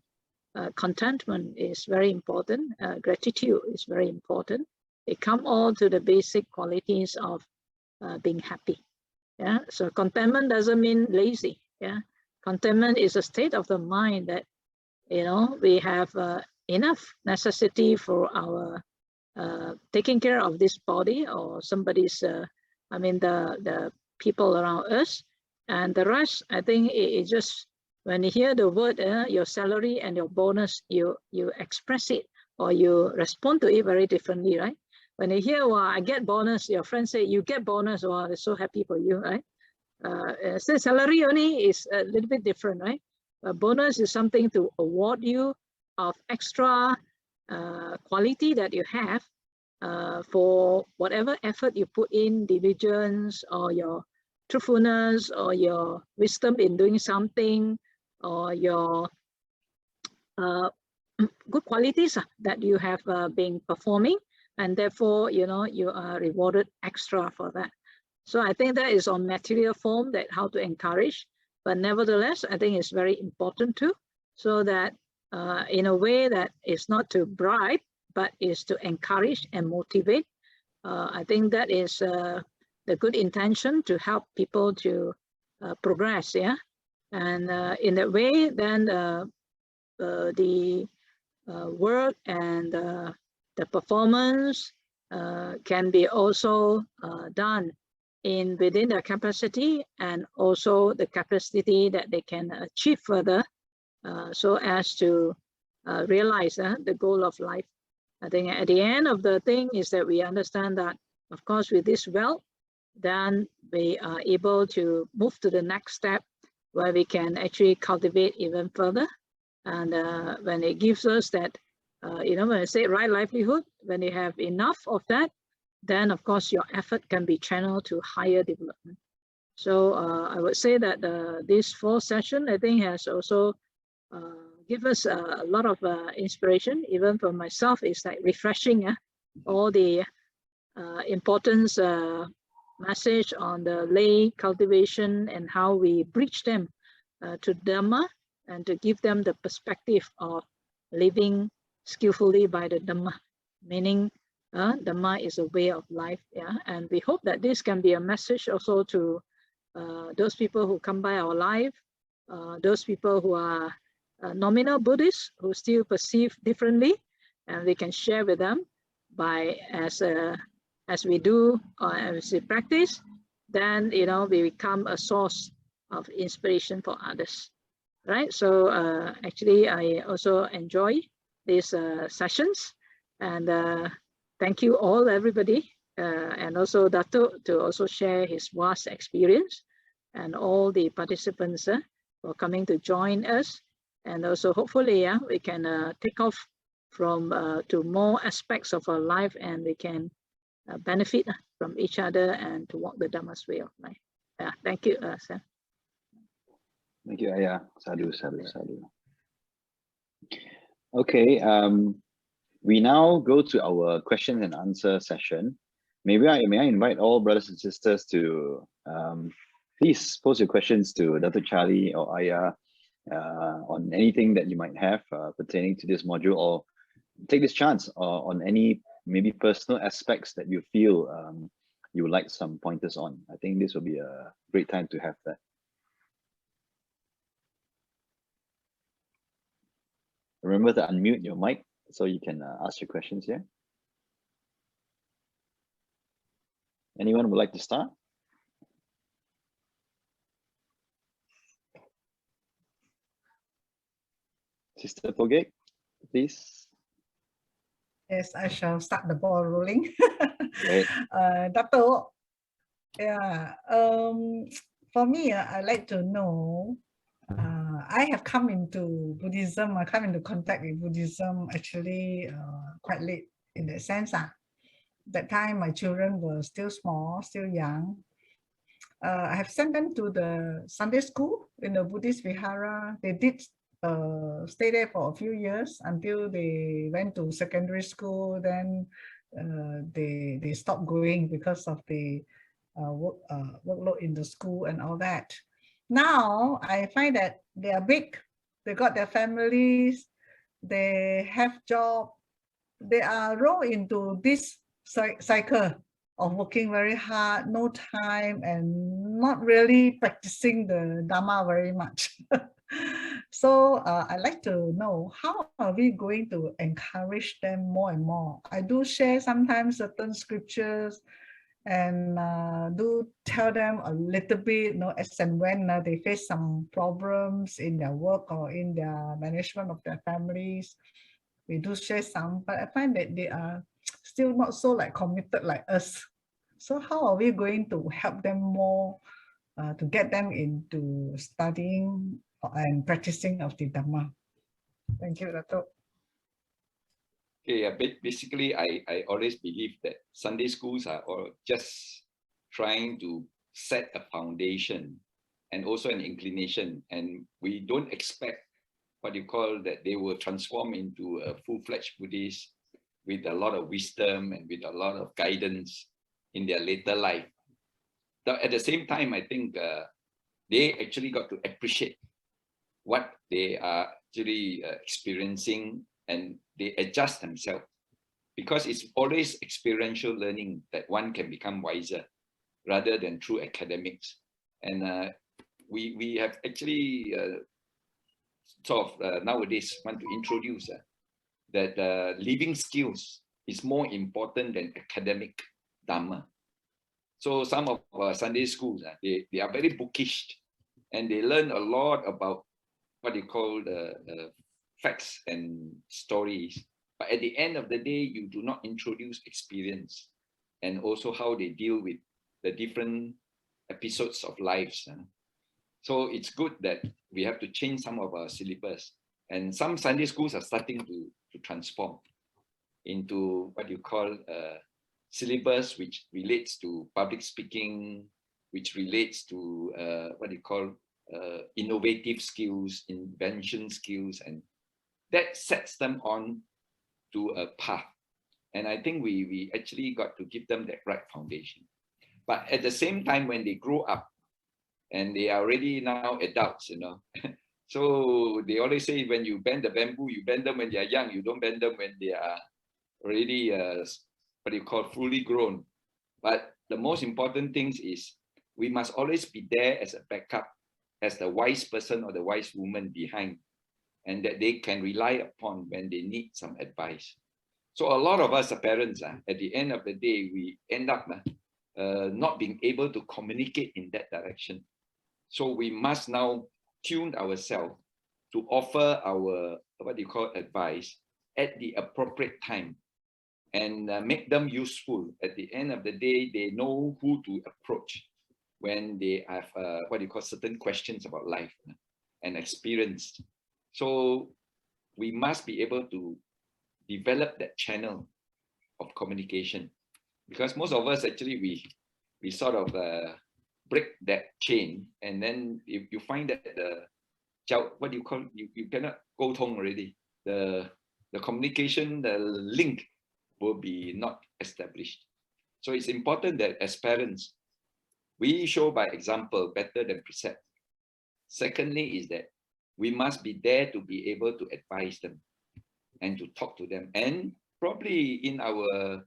contentment is very important, gratitude is very important. It comes all to the basic qualities of being happy. So contentment doesn't mean lazy. Contentment is a state of the mind that we have enough necessity for our taking care of this body or somebody's the people around us, and the rest, I think it just, when you hear the word your salary and your bonus, you express it or you respond to it very differently, right? When you hear, well, I get bonus, your friends say you get bonus, well, they're so happy for you, right? So salary only is a little bit different, right? A bonus is something to award you of extra quality that you have for whatever effort you put in, diligence or your truthfulness or your wisdom in doing something, or your good qualities that you have been performing, and therefore, you know, you are rewarded extra for that. So I think that is on material form, that how to encourage, but nevertheless, I think it's very important too, so that in a way that is not to bribe, but is to encourage and motivate. I think that is the good intention to help people to progress, yeah. And in that way, then the work and the performance can be also done within their capacity, and also the capacity that they can achieve further, so as to realize the goal of life. I think at the end of the thing is that we understand that, of course, with this wealth, then we are able to move to the next step, where we can actually cultivate even further. And when it gives us that, you know, when I say right livelihood, when you have enough of that, then of course your effort can be channeled to higher development. So I would say that this 4th session, I think, has also give us a lot of inspiration. Even for myself, it's like refreshing all the importance message on the lay cultivation and how we bridge them to Dhamma, and to give them the perspective of living skillfully by the Dhamma, meaning Dhamma is a way of life. Yeah, and we hope that this can be a message also to those people who come by our life, those people who are nominal Buddhists who still perceive differently, and we can share with them by as we do as we practice, then, you know, we become a source of inspiration for others, right? So actually, I also enjoy these sessions, and thank you all, everybody, and also Datuk to also share his vast experience, and all the participants for coming to join us. And also hopefully, we can take off from to more aspects of our life, and we can benefit from each other and to walk the Dhamma's way of life. Yeah, thank you, Sam. Thank you, Ayah. Sadhu, sadhu, sadhu. Okay, we now go to our question and answer session. May I invite all brothers and sisters to please pose your questions to Dr. Charlie or Ayah on anything that you might have pertaining to this module, or take this chance on any maybe personal aspects that you feel you would like some pointers on. I think this will be a great time to have that. Remember to unmute your mic so you can ask your questions here. Anyone would like to start? Sister Pogek, please. Yes, I shall start the ball rolling. Great. Datuk, yeah, for me, I like to know, I have come into Buddhism, I come into contact with Buddhism actually quite late in that sense. That time my children were still small, still young. I have sent them to the Sunday school in the Buddhist Vihara. They did stay there for a few years until they went to secondary school. Then they stopped going because of the workload in the school and all that. Now I find that they are big, they got their families, they have job, they are rolled into this cycle of working very hard, no time, and not really practicing the Dhamma very much. So I'd like to know, how are we going to encourage them more and more? I do share sometimes certain scriptures, and do tell them a little bit, you know, as and when they face some problems in their work or in their management of their families. We do share some, but I find that they are still not so like committed like us. So how are we going to help them more to get them into studying and practicing of the Dhamma? Thank you, Datuk. Okay, basically, I always believe that Sunday schools are just trying to set a foundation and also an inclination, and we don't expect what you call that they will transform into a full-fledged Buddhist with a lot of wisdom and with a lot of guidance in their later life. But at the same time, I think they actually got to appreciate what they are actually experiencing, and they adjust themselves, because it's always experiential learning that one can become wiser rather than through academics. And we have actually nowadays want to introduce that living skills is more important than academic Dhamma. So some of our Sunday schools, they are very bookish, and they learn a lot about what you call facts and stories. But at the end of the day, you do not introduce experience and also how they deal with the different episodes of lives. So it's good that we have to change some of our syllabus. And some Sunday schools are starting to transform into what you call syllabus, which relates to public speaking, which relates to what you call innovative skills, invention skills, and that sets them on to a path. And I think we actually got to give them that right foundation. But at the same time, when they grow up and they are already now adults, so they always say when you bend the bamboo, you bend them when they are young, you don't bend them when they are already what you call fully grown. But the most important thing is we must always be there as a backup, as the wise person or the wise woman behind, and that they can rely upon when they need some advice. So a lot of us as parents, at the end of the day, we end up not being able to communicate in that direction. So we must now tune ourselves to offer our, what you call, advice at the appropriate time, and make them useful. At the end of the day, they know who to approach when they have what you call certain questions about life and experience. So we must be able to develop that channel of communication, because most of us actually we sort of break that chain, and then if you find that what do you call, you cannot go tong already, the communication, the link will be not established. So it's important that as parents, we show by example better than precept. Secondly is that we must be there to be able to advise them and to talk to them. And probably in our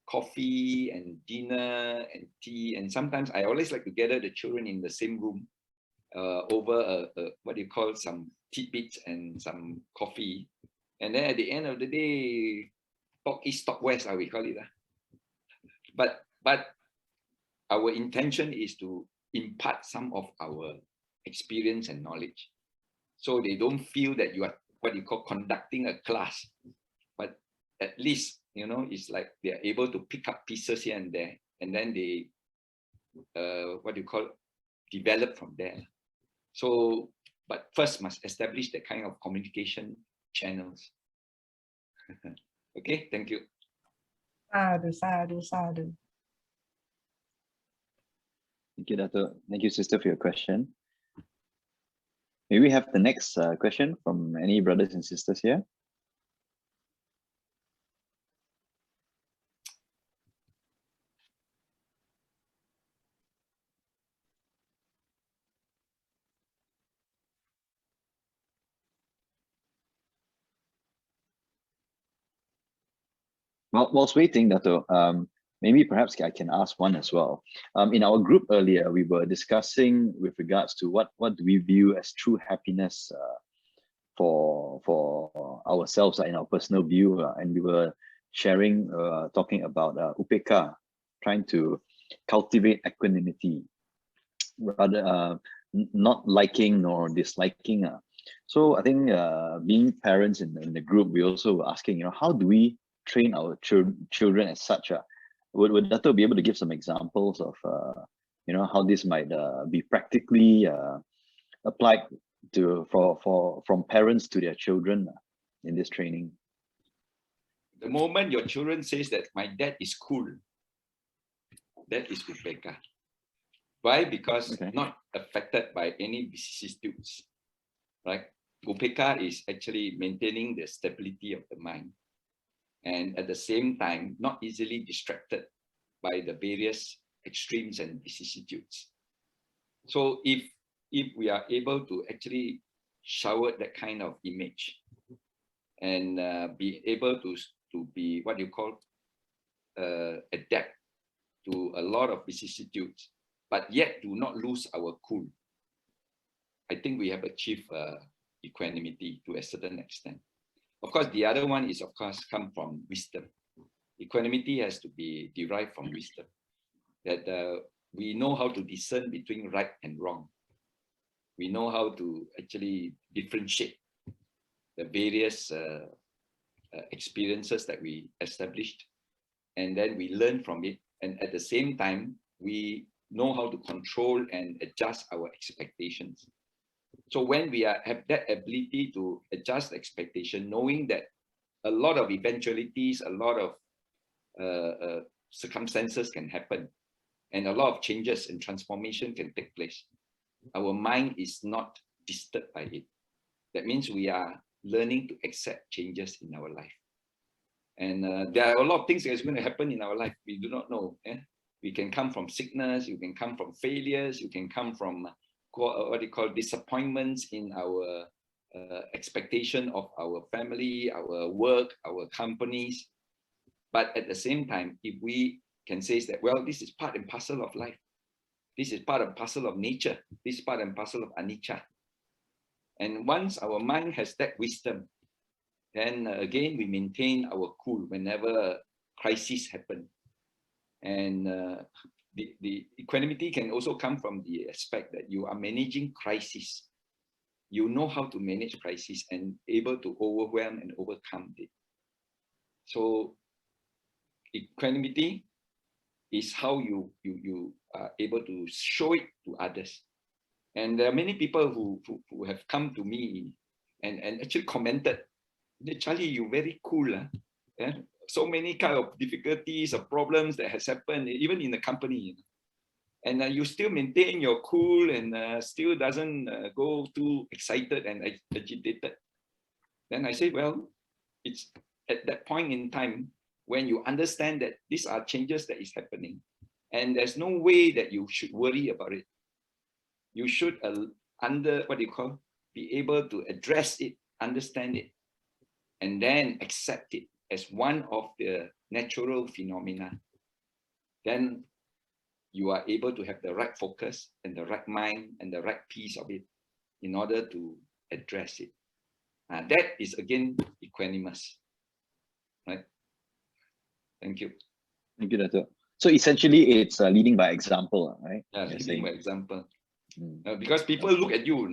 coffee and dinner and tea, and sometimes I always like to gather the children in the same room over what do you call, some tidbits and some coffee. And then at the end of the day, talk east, talk west, we call it. But our intention is to impart some of our experience and knowledge, so they don't feel that you are what you call conducting a class, but at least it's like they are able to pick up pieces here and there, and then they what you call, develop from there. So, but first must establish that kind of communication channels. Okay, thank you. Sadhu, sadhu, sadhu. Thank you, Datuk. Thank you, sister, for your question. May we have the next question from any brothers and sisters here? Well, whilst waiting, Datuk, maybe perhaps I can ask one as well. In our group earlier, we were discussing with regards to what do we view as true happiness for ourselves in our personal view, and we were sharing, talking about upeka, trying to cultivate equanimity, rather not liking nor disliking. So I think being parents in the group, we also were asking, how do we train our children as such? Would Dato be able to give some examples of how this might be practically applied from parents to their children in this training? The moment your children says that my dad is cool, that is upeka. Why? Because not affected by any vicissitudes, right? Upeka is actually maintaining the stability of the mind, and at the same time, not easily distracted by the various extremes and vicissitudes. So if we are able to actually shower that kind of image and be able to be what you call adapt to a lot of vicissitudes, but yet do not lose our cool, I think we have achieved equanimity to a certain extent. Of course, the other one is, of course, come from wisdom. Equanimity has to be derived from wisdom, that we know how to discern between right and wrong. We know how to actually differentiate the various experiences that we established, and then we learn from it. And at the same time, we know how to control and adjust our expectations. So when we have that ability to adjust expectation, knowing that a lot of eventualities, a lot of circumstances can happen, and a lot of changes and transformation can take place, our mind is not disturbed by it. That means we are learning to accept changes in our life. And there are a lot of things that is going to happen in our life. We do not know. We can come from sickness, you can come from failures, you can come from what you call disappointments in our expectation of our family, our work, our companies. But at the same time, if we can say that, well, this is part and parcel of life. This is part and parcel of nature. This is part and parcel of anicca. And once our mind has that wisdom, then again, we maintain our cool whenever crises happen. And the equanimity can also come from the aspect that you are managing crisis. You know how to manage crisis and able to overwhelm and overcome it. So equanimity is how you are able to show it to others. And there are many people who have come to me and actually commented, Charlie, you're very cool. Yeah? So many kind of difficulties or problems that has happened, even in the company. And you still maintain your cool and still doesn't go too excited and agitated. Then I say, well, it's at that point in time when you understand that these are changes that is happening and there's no way that you should worry about it. You should, be able to address it, understand it, and then accept it as one of the natural phenomena. Then you are able to have the right focus and the right mind and the right piece of it in order to address it. That is again equanimous, right? Thank you. Thank you, Datuk. So essentially, it's leading by example, right? Yeah, leading by example. Mm. Because people look at you,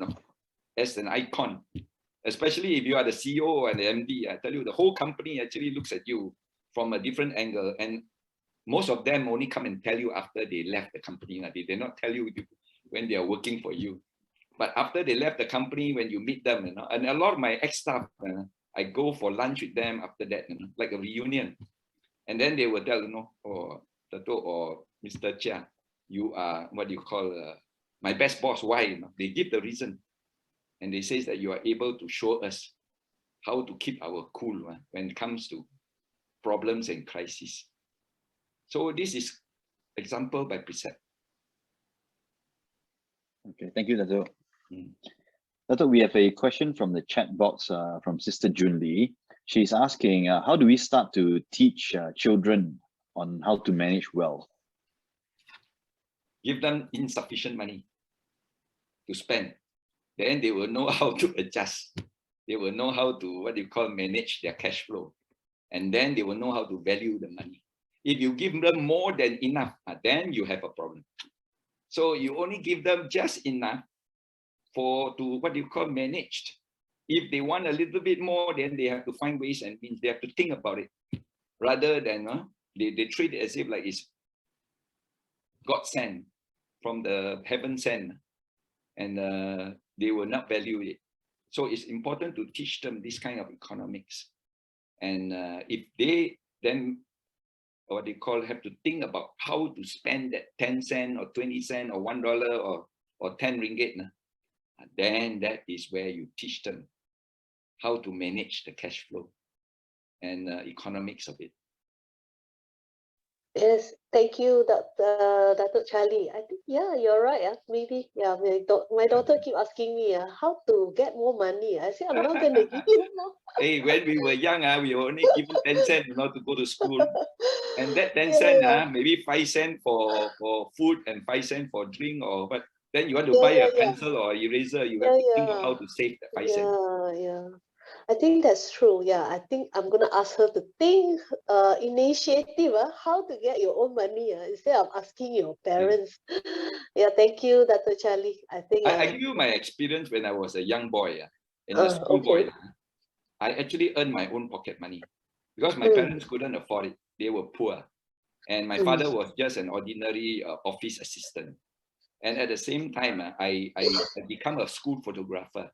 as an icon, especially if you are the CEO and the MD. I tell you, the whole company actually looks at you from a different angle, and most of them only come and tell you after they left the company. They did not tell you when they are working for you. But after they left the company, when you meet them, and a lot of my ex-staff, I go for lunch with them after that, like a reunion. And then they will tell, or Datuk or Mr. Chia, you are what you call my best boss. Why? They give the reason. And they say that you are able to show us how to keep our cool when it comes to problems and crises. So this is example by precept. Okay, thank you, Datuk. Datuk, we have a question from the chat box from Sister Jun Lee. She's asking, how do we start to teach children on how to manage wealth? Give them insufficient money to spend. Then they will know how to adjust. They will know how to, manage their cash flow. And then they will know how to value the money. If you give them more than enough, then you have a problem. So you only give them just enough to managed. If they want a little bit more, then they have to find ways and means. They have to think about it. Rather than they treat it as if like it's God sent, from the heaven sent, and they will not value it. So it's important to teach them this kind of economics. And if they then have to think about how to spend that 10 cents or 20 cents or $1 or 10 ringgit, then that is where you teach them how to manage the cash flow and economics of it. Yes, thank you, Datuk Charlie. I think, yeah, you're right. Maybe, yeah, my daughter keep asking me how to get more money. I say, I'm not going to give you more. Hey, when we were young, we were only given 10 cents, to go to school. And that 10 Yeah, cents, yeah. maybe 5 cents for food and 5 cents for drink, or but then you want to Yeah, buy yeah, a yeah. pencil or eraser, you Yeah, have to think of yeah. how to save that 5 cents. Yeah, yeah. I think that's true. Yeah, I think I'm gonna ask her to think initiative, how to get your own money instead of asking your parents. Yeah, thank you, Dr. Charlie. I think I give you my experience when I was a young boy, in a school okay. boy. I actually earned my own pocket money because my Mm. parents couldn't afford it. They were poor. And my father was just an ordinary office assistant. And at the same time, I become a school photographer.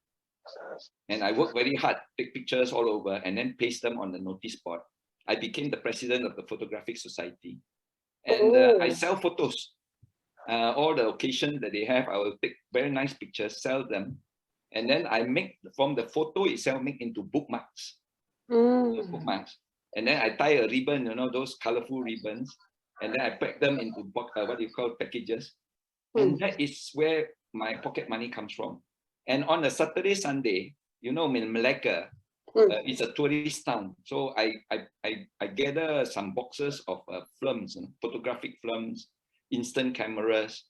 And I worked very hard, take pictures all over, and then paste them on the notice board. I became the president of the Photographic Society. And I sell photos. All the occasions that they have, I will take very nice pictures, sell them. And then I make, from the photo itself, make into bookmarks. Bookmarks. And then I tie a ribbon, those colorful ribbons. And then I pack them into what you call packages. And that is where my pocket money comes from. And on a Saturday, Sunday, in Malacca, it's a tourist town. So I gather some boxes of films, photographic films, instant cameras.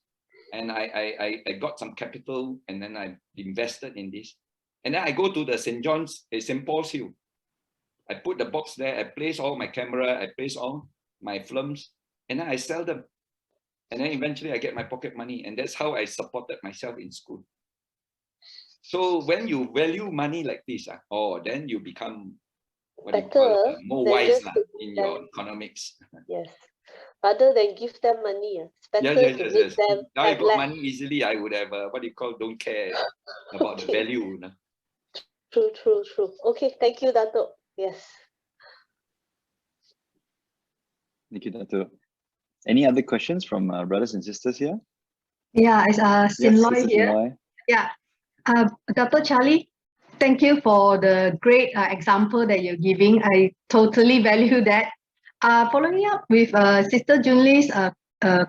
And I got some capital, and then I invested in this. And then I go to the St. Paul's Hill. I put the box there, I place all my camera, I place all my films, and then I sell them. And then eventually I get my pocket money, and that's how I supported myself in school. So when you value money like this, then you become more wise in your economics. Yes. Rather than give them money, it's better to make them Now I have got less. money easily, I would have don't care about the value. True. Okay, thank you, Datuk. Yes. Thank you, Datuk. Any other questions from brothers and sisters here? Yeah, it's Sinloy Sister here. Sinloy. Yeah, Dr. Charlie, thank you for the great example that you're giving. I totally value that. Following up with Sister Junli's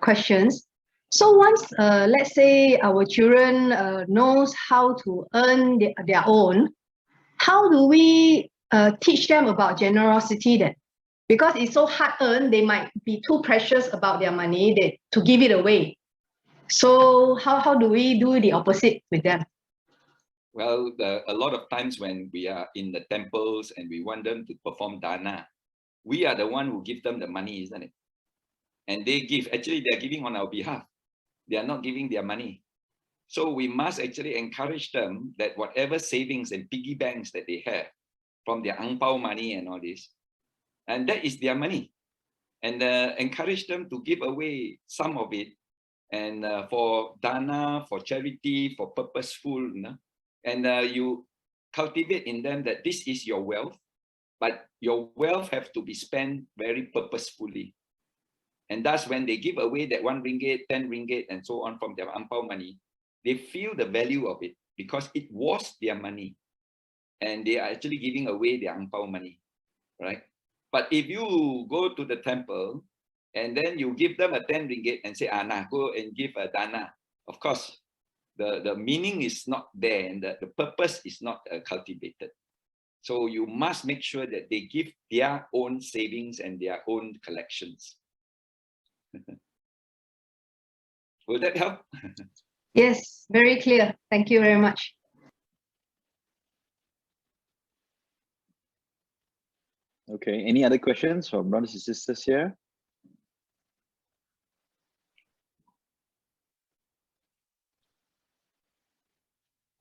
questions. So once, let's say our children knows how to earn their own, how do we teach them about generosity then? Because it's so hard earned, they might be too precious about their money to give it away. So how do we do the opposite with them? Well, a lot of times when we are in the temples and we want them to perform dana, we are the one who give them the money, isn't it? And they give, actually they're giving on our behalf. They are not giving their money. So we must actually encourage them that whatever savings and piggy banks that they have from their ang pao money and all this, and that is their money. And encourage them to give away some of it, and for dana, for charity, for purposeful, and you cultivate in them that this is your wealth, but your wealth have to be spent very purposefully. And thus, when they give away that 1 ringgit, 10 ringgit, and so on from their ang pao money, they feel the value of it because it was their money, and they are actually giving away their ang pao money, right? But if you go to the temple and then you give them a 10 ringgit and say, nah, go and give a dana, of course, the meaning is not there, and the purpose is not cultivated. So you must make sure that they give their own savings and their own collections. Will that help? Yes, very clear. Thank you very much. Okay, any other questions from brothers and sisters here?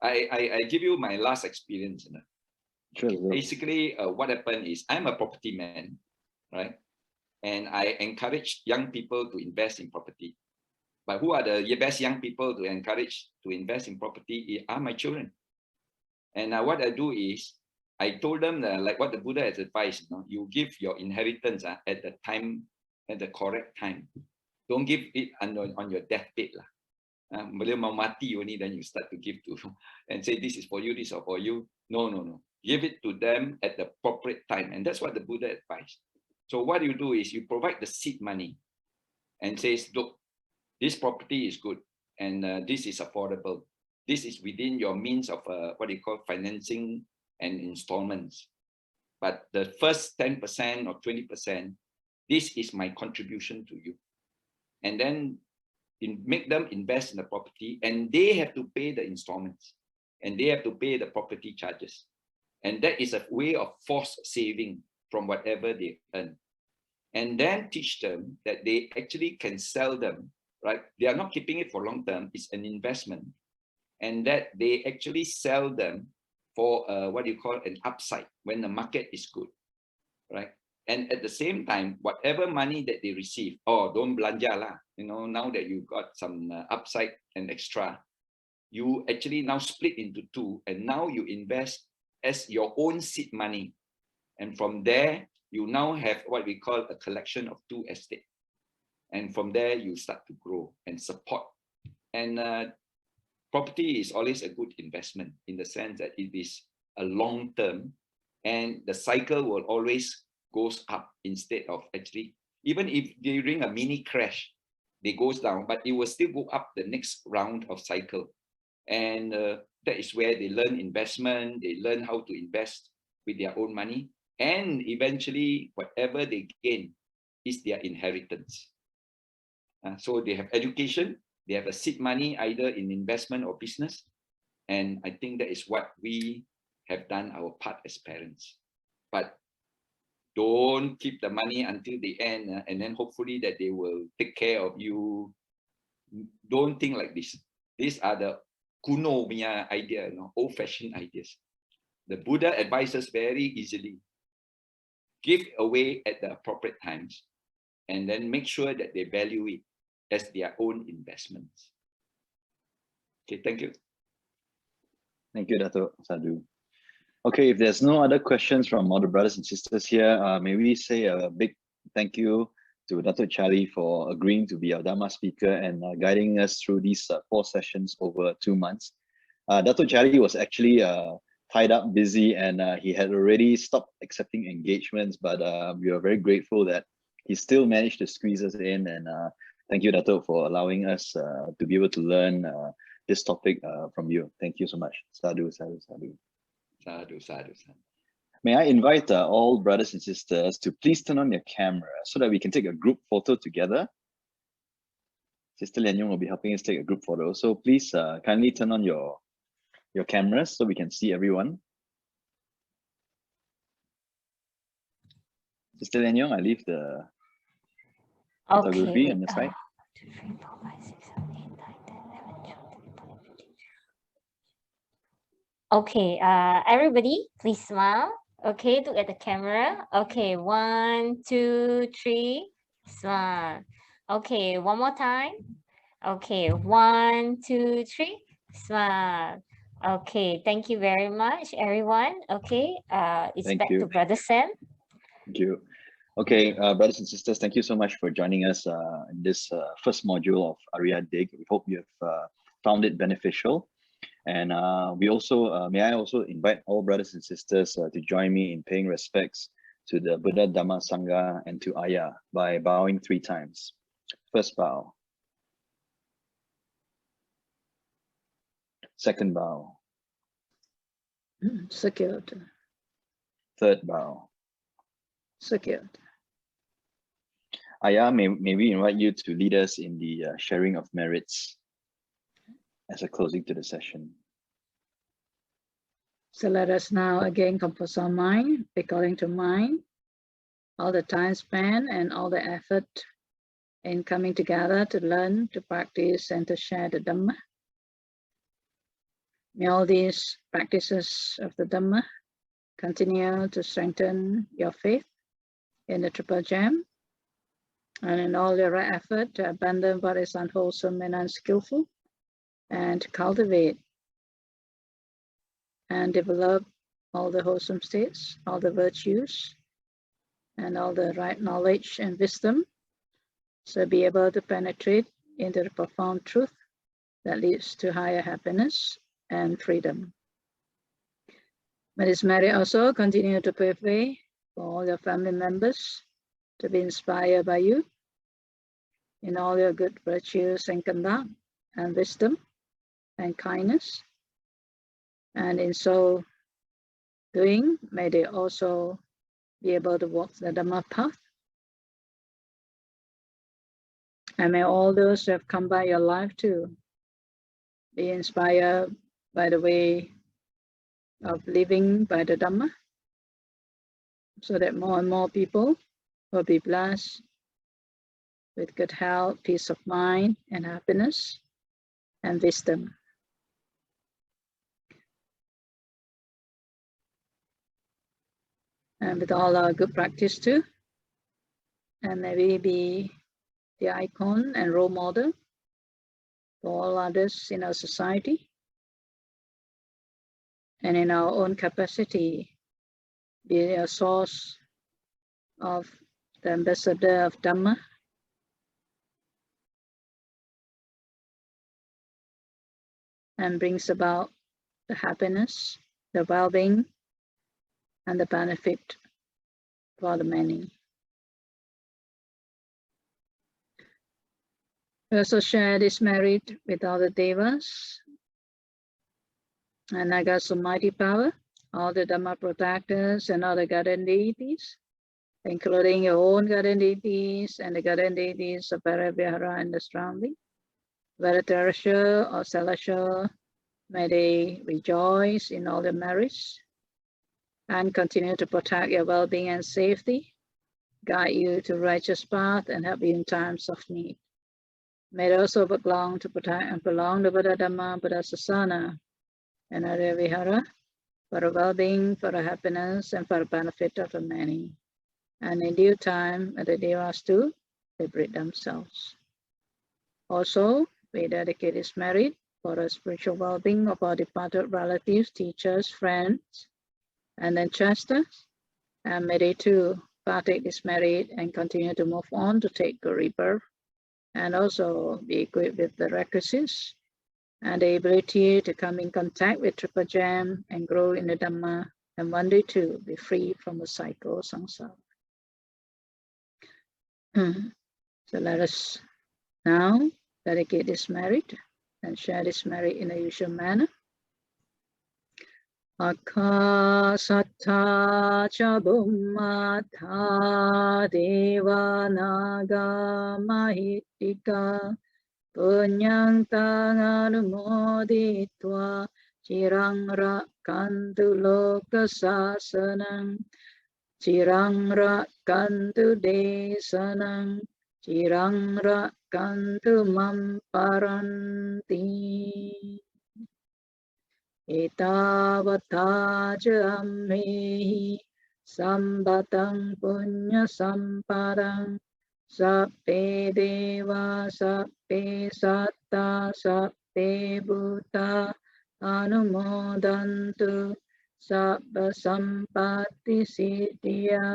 I give you my last experience. Sure. Okay. Basically, what happened is I'm a property man, right? And I encourage young people to invest in property. But who are the best young people to encourage to invest in property are my children. And what I do is, I told them like what the Buddha has advised, you give your inheritance at the time, at the correct time. Don't give it on your deathbed. Bila mau mati only, then you start to give to and say this is for you, this is for you. No. give it to them at the appropriate time. And that's what the Buddha advised. So what you do is you provide the seed money and says, look, this property is good and this is affordable. This is within your means of what you call financing and installments. But the first 10% or 20%, this is my contribution to you. And then make them invest in the property, and they have to pay the installments and they have to pay the property charges. And that is a way of forced saving from whatever they earn. And then teach them that they actually can sell them, right? They are not keeping it for long term, it's an investment. And that they actually sell them for what you call an upside when the market is good, right? And at the same time, whatever money that they receive, oh, don't belanja lah, you know, now that you got some upside and extra, you actually now split into two, and now you invest as your own seed money. And from there, you now have what we call a collection of 2 estates. And from there, you start to grow and support. And property is always a good investment in the sense that it is a long term, and the cycle will always goes up instead of actually, even if during a mini crash, it goes down, but it will still go up the next round of cycle. And that is where they learn investment, they learn how to invest with their own money, and eventually whatever they gain is their inheritance. So they have education, they have a seed money either in investment or business. And I think that is what we have done our part as parents. But don't keep the money until the end and then hopefully that they will take care of you. Don't think like this. These are the kuno punya idea, you know, old-fashioned ideas. The Buddha advises very easily. Give away at the appropriate times and then make sure that they value it as their own investments. Okay, thank you. Thank you, Datuk. Sadhu. Okay, if there's no other questions from all the brothers and sisters here, may we say a big thank you to Datuk Charlie for agreeing to be our Dhamma speaker and guiding us through these 4 sessions over 2 months. Datuk Charlie was actually tied up, busy, and he had already stopped accepting engagements, but we are very grateful that he still managed to squeeze us in. And thank you, Datuk, for allowing us to be able to learn this topic from you. Thank you so much. Sadhu, sadhu, sadhu. Sadhu, sadhu, sadhu. May I invite all brothers and sisters to please turn on your camera so that we can take a group photo together. Sister Lian Yung will be helping us take a group photo. So please kindly turn on your cameras so we can see everyone. Sister Lian Yung, I leave the photography on the side. 2, 3, 4, 5, 6, 7, 8, 9, 10, 11, 12, 13, 14, 15. Okay, everybody, please smile. Okay, look at the camera. Okay, 1, 2, 3, smile. Okay, one more time. Okay, 1, 2, 3, smile. Okay, thank you very much, everyone. Okay, it's Thank back you. to Brother Sam. Thank you. Okay, brothers and sisters, thank you so much for joining us in this first module of Ariya DIG. We hope you have found it beneficial. And we also, may I also invite all brothers and sisters to join me in paying respects to the Buddha, Dhamma, Sangha, and to Ayah by bowing 3 times. First bow. Second bow. Secured. Third bow. Secured. Ayah, may we invite you to lead us in the sharing of merits as a closing to the session. So let us now again compose our mind, according to mind, all the time spent and all the effort in coming together to learn, to practice, and to share the Dhamma. May all these practices of the Dhamma continue to strengthen your faith in the Triple Gem and in all your right effort to abandon what is unwholesome and unskillful, and to cultivate and develop all the wholesome states, all the virtues, and all the right knowledge and wisdom, so be able to penetrate into the profound truth that leads to higher happiness and freedom. May this merit also continue to pave way for all your family members to be inspired by you in all your good virtues and conduct and wisdom and kindness. And in so doing, may they also be able to walk the Dhamma path. And may all those who have come by your life too be inspired by the way of living by the Dhamma, so that more and more people will be blessed with good health, peace of mind, and happiness, and wisdom. And with all our good practice too, and may we be the icon and role model for all others in our society, and in our own capacity, be a source of the ambassador of Dhamma, and brings about the happiness, the well-being, and the benefit for the many. We also share this merit with all the Devas and Nagas of mighty power, all the Dhamma protectors and all the guardian deities, including your own guardian deities and the guardian deities of Vihara and the surrounding, whether terrestrial or celestial. May they rejoice in all their merits and continue to protect your well-being and safety, guide you to righteous path, and help you in times of need. May they also belong to protect and prolong the Buddha Dhamma, Buddha Sasana, and Ariya Vihara for the well-being, for the happiness, and for the benefit of the many. And in due time, the Devas too liberate themselves. Also, we dedicate this merit for the spiritual well-being of our departed relatives, teachers, friends, and ancestors. And may they too partake this merit and continue to move on to take good rebirth, and also be equipped with the requisites and the ability to come in contact with Triple Gem and grow in the Dhamma, and one day too be free from the cycle of samsara. So let us now dedicate this merit and share this merit in the usual manner. Akasatta cha bhummata deva naga mahitika punyang tang anumoditva cirang rakantu loka sasanang cirang rakantu desanang cirang rakantu mamparanti. Etavata ammehi sambatang punya samparang sappe deva sappe satta sappe bhuta anumodantu sabba sampatti siddhya.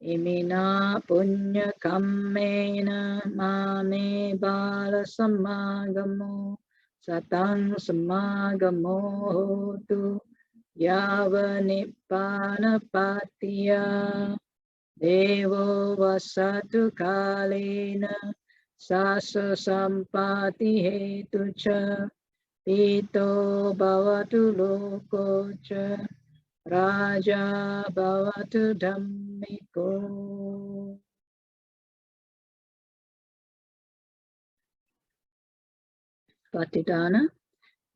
Imina punya kammena mame bala samagamo satang samagamo hotu yava nibbana patiya devo vasatu kalena sasa sampati hetu cha pito bhavatu loko cha raja bhavatu dhammiko. Patidana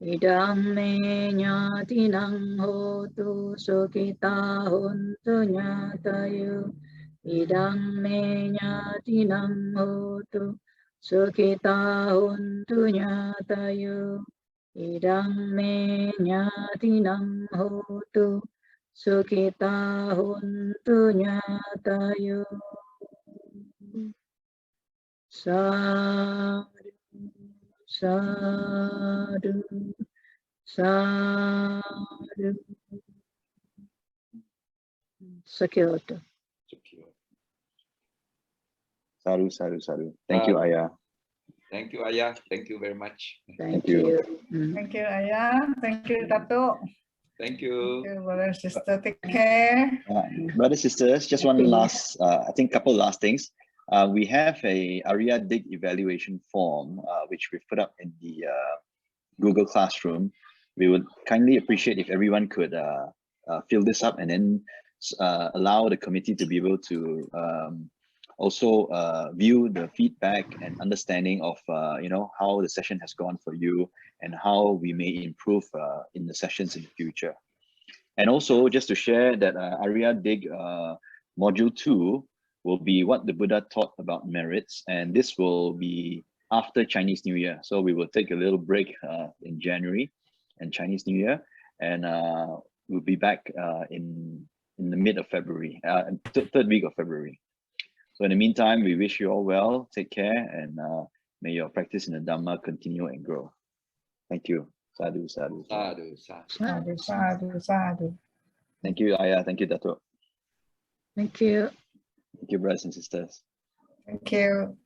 idam me ñātinang hotu sukita hontu ñātayu. Idam me ñātinang hotu sukita hontu ñātayu. Idam me ñātinang hotu sukita hontu ñātayu. Sadhu. Sadhu, sadhu. Sakyoto. Sadhu, sadhu, sadhu. Thank you, Ayah. Thank you, Ayah. Thank you very much. Thank you. you. Thank you, Ayah. Thank you, Datuk. Thank Thank you. you, brother and sister. Take care. Brothers, sisters, just one Happy New Year. last, I think couple last things. We have a Ariya DIG evaluation form, which we put up in the Google Classroom. We would kindly appreciate if everyone could fill this up and then allow the committee to be able to also view the feedback and understanding of how the session has gone for you and how we may improve in the sessions in the future. And also just to share that Ariya DIG module 2 will be what the Buddha taught about merits, and this will be after Chinese New Year. So we will take a little break in January and Chinese New Year, and we'll be back in the mid of February, third week of February. So in the meantime, we wish you all well, take care, and may your practice in the Dhamma continue and grow. Thank you. Sadhu, sadhu. Sadhu, sadhu. Sadhu, sadhu, sadhu. Thank you, Ayah. Thank you, Datuk. Thank you. Thank you, brothers and sisters. Thank you.